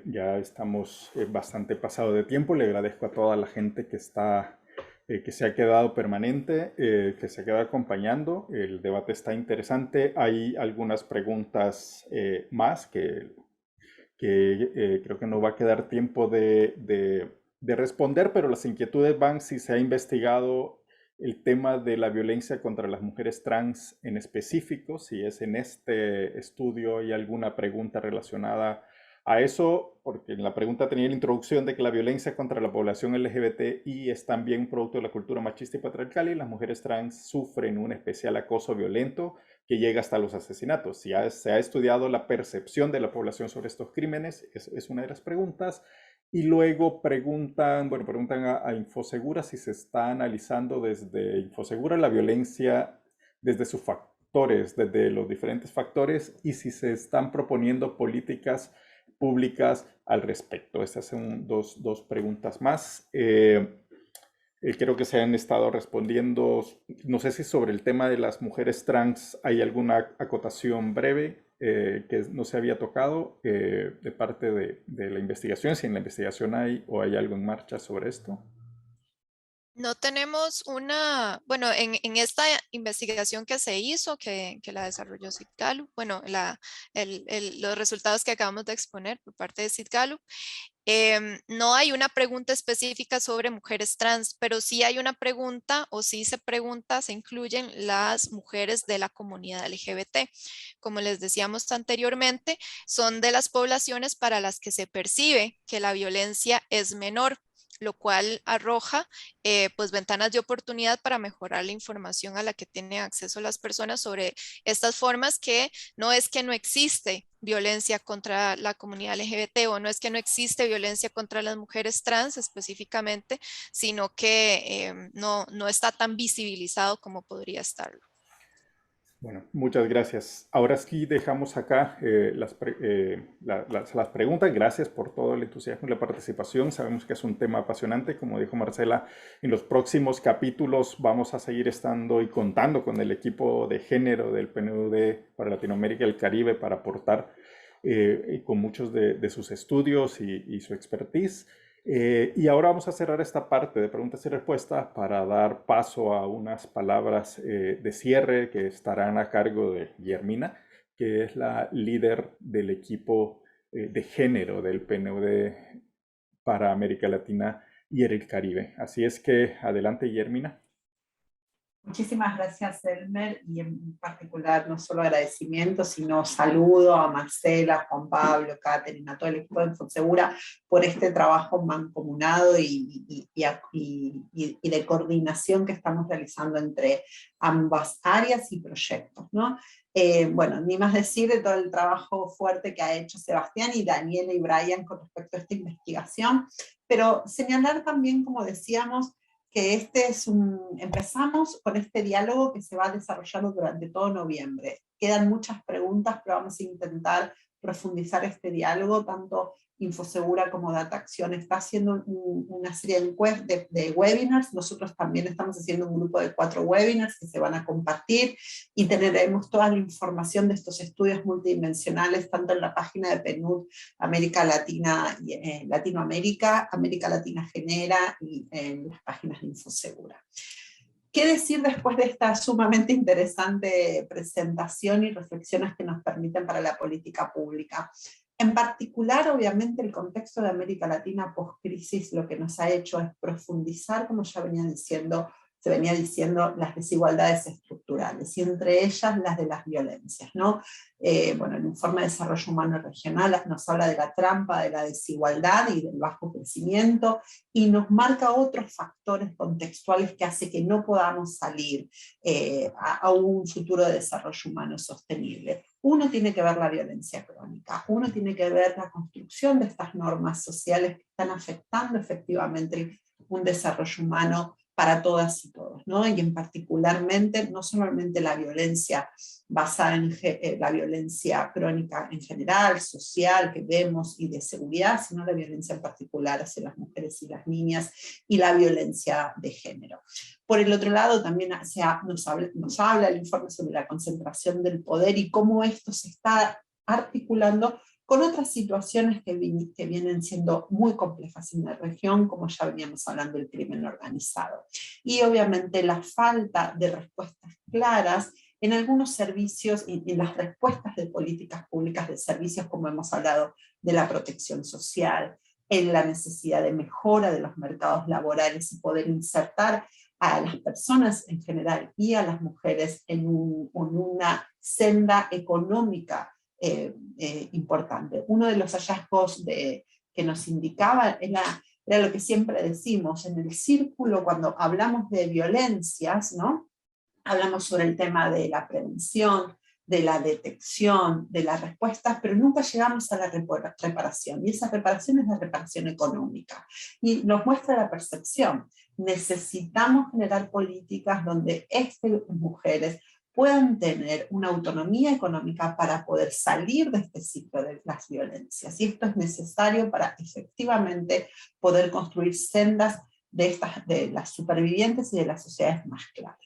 Ya estamos bastante pasado de tiempo. Le agradezco a toda la gente que se ha quedado permanente, que se queda acompañando. El debate está interesante. Hay algunas preguntas más que creo que no va a quedar tiempo de responder, pero las inquietudes van si se ha investigado el tema de la violencia contra las mujeres trans en específico, si es en este estudio hay alguna pregunta relacionada a eso, porque en la pregunta tenía la introducción de que la violencia contra la población LGBTI es también producto de la cultura machista y patriarcal, y las mujeres trans sufren un especial acoso violento que llega hasta los asesinatos. Si se ha estudiado la percepción de la población sobre estos crímenes, es una de las preguntas. Y luego preguntan a Infosegura si se está analizando desde Infosegura la violencia desde sus factores, desde los diferentes factores, y si se están proponiendo políticas públicas al respecto. Estas son dos preguntas más. Creo que se han estado respondiendo, no sé si sobre el tema de las mujeres trans hay alguna acotación breve que no se había tocado de parte de la investigación, si en la investigación hay o hay algo en marcha sobre esto. No tenemos bueno, en esta investigación que se hizo, que la desarrolló Sid Gallup, bueno, los resultados que acabamos de exponer por parte de Sid Gallup, no hay una pregunta específica sobre mujeres trans, pero sí hay una pregunta, o sí se pregunta, se incluyen las mujeres de la comunidad LGBT. Como les decíamos anteriormente, son de las poblaciones para las que se percibe que la violencia es menor, lo cual arroja pues ventanas de oportunidad para mejorar la información a la que tienen acceso las personas sobre estas formas, que no es que no existe violencia contra la comunidad LGBT, o no es que no existe violencia contra las mujeres trans específicamente, sino que no está tan visibilizado como podría estarlo. Bueno, muchas gracias. Ahora sí dejamos acá las preguntas. Gracias por todo el entusiasmo y la participación. Sabemos que es un tema apasionante. Como dijo Marcela, en los próximos capítulos vamos a seguir estando y contando con el equipo de género del PNUD para Latinoamérica y el Caribe para aportar con muchos de sus estudios y su expertise. Y ahora vamos a cerrar esta parte de preguntas y respuestas para dar paso a unas palabras de cierre que estarán a cargo de Guillermina, que es la líder del equipo de género del PNUD para América Latina y el Caribe. Así es que adelante, Guillermina. Muchísimas gracias, Elmer, y en particular no solo agradecimiento, sino saludo a Marcela, a Juan Pablo, Catherine, a todo el equipo de Infosegura por este trabajo mancomunado y de coordinación que estamos realizando entre ambas áreas y proyectos, ¿no? Bueno, ni más decir de todo el trabajo fuerte que ha hecho Sebastián y Daniela y Brian con respecto a esta investigación, pero señalar también, como decíamos, que empezamos con este diálogo que se va desarrollando durante todo noviembre. Quedan muchas preguntas, pero vamos a intentar profundizar este diálogo, tanto Infosegura como DataAcción está haciendo una serie de webinars, nosotros también estamos haciendo un grupo de 4 webinars que se van a compartir y tendremos toda la información de estos estudios multidimensionales, tanto en la página de PNUD América Latina y Latinoamérica, América Latina Genera y en las páginas de Infosegura. ¿Qué decir después de esta sumamente interesante presentación y reflexiones que nos permiten para la política pública? En particular, obviamente, el contexto de América Latina post-crisis lo que nos ha hecho es profundizar, como ya se venía diciendo, las desigualdades estructurales, y entre ellas las de las violencias, ¿no? Bueno, el Informe de Desarrollo Humano Regional nos habla de la trampa de la desigualdad y del bajo crecimiento, y nos marca otros factores contextuales que hace que no podamos salir a un futuro de desarrollo humano sostenible. Uno tiene que ver la violencia crónica, uno tiene que ver la construcción de estas normas sociales que están afectando efectivamente un desarrollo humano para todas y todos, ¿no? Y en particularmente, no solamente la violencia basada en la violencia crónica en general, social, que vemos, y de seguridad, sino la violencia en particular hacia las mujeres y las niñas, y la violencia de género. Por el otro lado, también nos habla el informe sobre la concentración del poder y cómo esto se está articulando con otras situaciones que vienen siendo muy complejas en la región, como ya veníamos hablando del crimen organizado. Y obviamente la falta de respuestas claras en algunos servicios y en las respuestas de políticas públicas de servicios, como hemos hablado de la protección social, en la necesidad de mejora de los mercados laborales y poder insertar a las personas en general y a las mujeres en una senda económica importante. Uno de los hallazgos que nos indicaba era lo que siempre decimos, en el círculo cuando hablamos de violencias, ¿no? Hablamos sobre el tema de la prevención, de la detección, de las respuestas, pero nunca llegamos a la reparación, y esa reparación es la reparación económica, y nos muestra la percepción. Necesitamos generar políticas donde estas mujeres puedan tener una autonomía económica para poder salir de este ciclo de las violencias, y esto es necesario para efectivamente poder construir sendas de las supervivientes y de las sociedades más claras.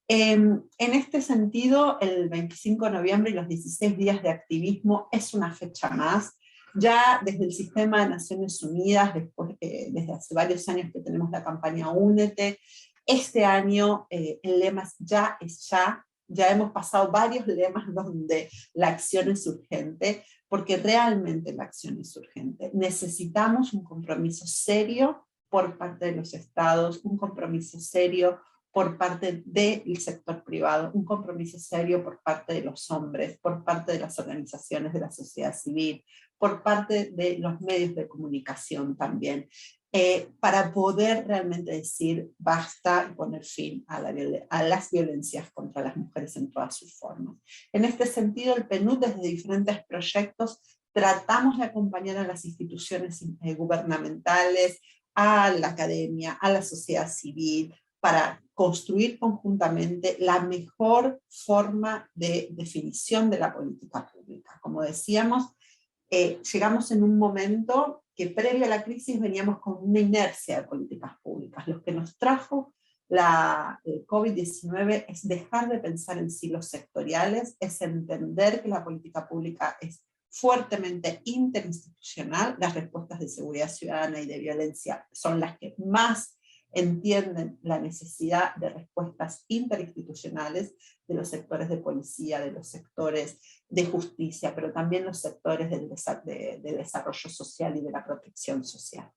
En este sentido, el 25 de noviembre y los 16 días de activismo es una fecha más. Ya desde el Sistema de Naciones Unidas, desde hace varios años que tenemos la campaña Únete, este año el lema es ya es ya. Ya hemos pasado varios lemas donde la acción es urgente, porque realmente la acción es urgente. Necesitamos un compromiso serio por parte de los estados, un compromiso serio por parte del sector privado, un compromiso serio por parte de los hombres, por parte de las organizaciones de la sociedad civil, por parte de los medios de comunicación también, para poder realmente decir basta y poner fin a las violencias contra las mujeres en todas sus formas. En este sentido, el PNUD desde diferentes proyectos tratamos de acompañar a las instituciones gubernamentales, a la academia, a la sociedad civil, para construir conjuntamente la mejor forma de definición de la política pública. Como decíamos, llegamos en un momento que previo a la crisis veníamos con una inercia de políticas públicas. Lo que nos trajo la COVID-19 es dejar de pensar en silos sectoriales, es entender que la política pública es fuertemente interinstitucional. Las respuestas de seguridad ciudadana y de violencia son las que más entienden la necesidad de respuestas interinstitucionales de los sectores de policía, de los sectores de justicia, pero también los sectores de desarrollo social y de la protección social.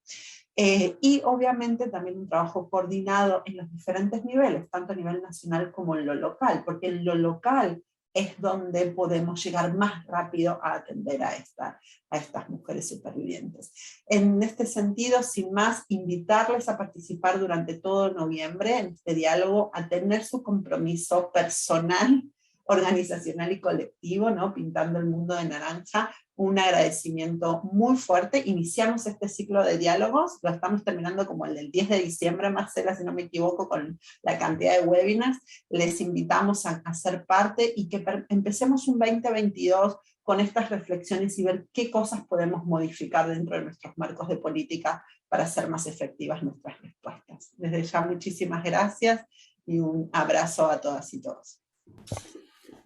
Y obviamente también un trabajo coordinado en los diferentes niveles, tanto a nivel nacional como en lo local, porque en lo local es donde podemos llegar más rápido a atender a estas mujeres supervivientes. En este sentido, sin más, invitarles a participar durante todo noviembre en este diálogo, a tener su compromiso personal, organizacional y colectivo, ¿no? Pintando el mundo de naranja. Un agradecimiento muy fuerte. Iniciamos este ciclo de diálogos, lo estamos terminando como el del 10 de diciembre, Marcela, si no me equivoco, con la cantidad de webinars. Les invitamos a ser parte y que empecemos un 2022 con estas reflexiones y ver qué cosas podemos modificar dentro de nuestros marcos de política para hacer más efectivas nuestras respuestas. Desde ya, muchísimas gracias y un abrazo a todas y todos.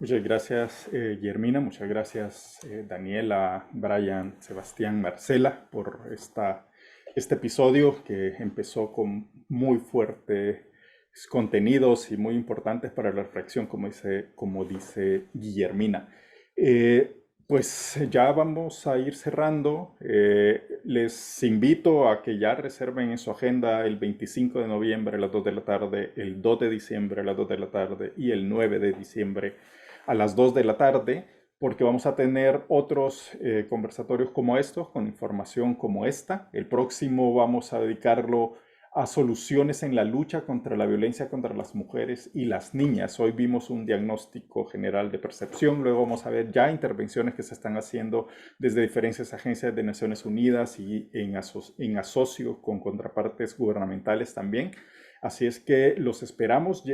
Muchas gracias, Guillermina, muchas gracias, Daniela, Brian, Sebastián, Marcela, por este episodio que empezó con muy fuertes contenidos y muy importantes para la reflexión, como dice Guillermina. Pues ya vamos a ir cerrando. Les invito a que ya reserven en su agenda el 25 de noviembre a las 2 de la tarde, el 2 de diciembre a las 2 de la tarde y el 9 de diciembre a las 2 de la tarde, porque vamos a tener otros conversatorios como estos, con información como esta. El próximo vamos a dedicarlo a soluciones en la lucha contra la violencia contra las mujeres y las niñas. Hoy vimos un diagnóstico general de percepción, luego vamos a ver ya intervenciones que se están haciendo desde diferentes agencias de Naciones Unidas y en asocio con contrapartes gubernamentales también. Así es que los esperamos,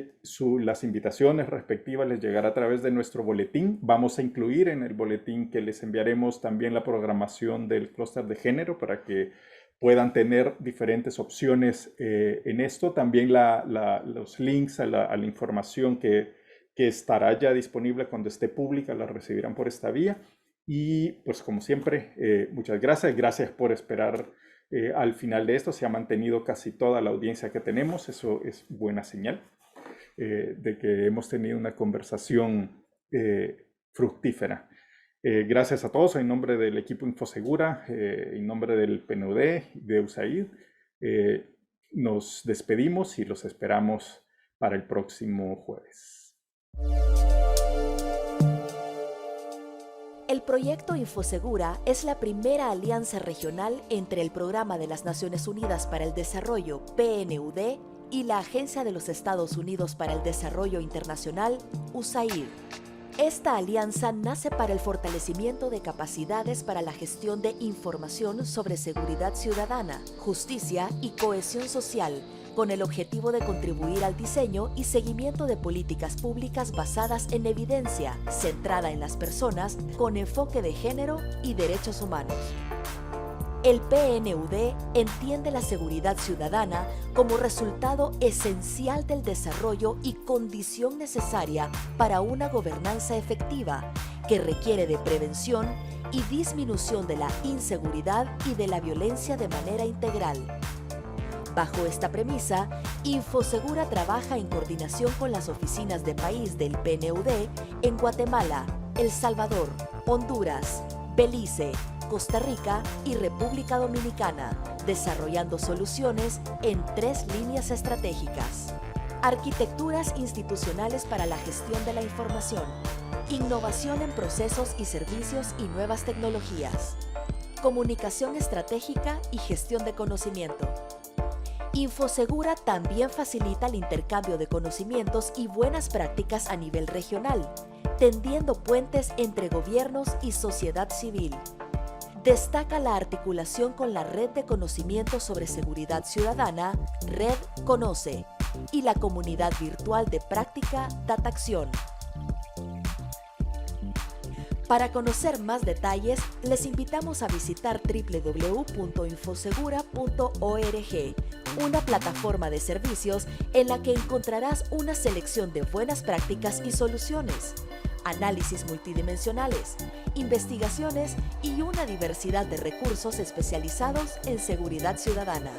las invitaciones respectivas les llegará a través de nuestro boletín. Vamos a incluir en el boletín que les enviaremos también la programación del clúster de género para que puedan tener diferentes opciones en esto. También los links a la información que estará ya disponible cuando esté pública, la recibirán por esta vía. Y pues como siempre, muchas gracias. Gracias por esperar al final de esto. Se ha mantenido casi toda la audiencia que tenemos. Eso es buena señal de que hemos tenido una conversación fructífera. Gracias a todos en nombre del equipo Infosegura, en nombre del PNUD, de USAID. Nos despedimos y los esperamos para el próximo jueves. El proyecto Infosegura es la primera alianza regional entre el Programa de las Naciones Unidas para el Desarrollo, PNUD, y la Agencia de los Estados Unidos para el Desarrollo Internacional, USAID. Esta alianza nace para el fortalecimiento de capacidades para la gestión de información sobre seguridad ciudadana, justicia y cohesión social, con el objetivo de contribuir al diseño y seguimiento de políticas públicas basadas en evidencia, centrada en las personas, con enfoque de género y derechos humanos. El PNUD entiende la seguridad ciudadana como resultado esencial del desarrollo y condición necesaria para una gobernanza efectiva que requiere de prevención y disminución de la inseguridad y de la violencia de manera integral. Bajo esta premisa, Infosegura trabaja en coordinación con las oficinas de país del PNUD en Guatemala, El Salvador, Honduras, Belice, Costa Rica y República Dominicana, desarrollando soluciones en 3 líneas estratégicas. Arquitecturas institucionales para la gestión de la información, innovación en procesos y servicios y nuevas tecnologías, comunicación estratégica y gestión de conocimiento. Infosegura también facilita el intercambio de conocimientos y buenas prácticas a nivel regional, tendiendo puentes entre gobiernos y sociedad civil. Destaca la articulación con la Red de Conocimiento sobre Seguridad Ciudadana, Red Conoce, y la comunidad virtual de práctica Datacción. Para conocer más detalles, les invitamos a visitar www.infosegura.org, una plataforma de servicios en la que encontrarás una selección de buenas prácticas y soluciones, análisis multidimensionales, investigaciones y una diversidad de recursos especializados en seguridad ciudadana.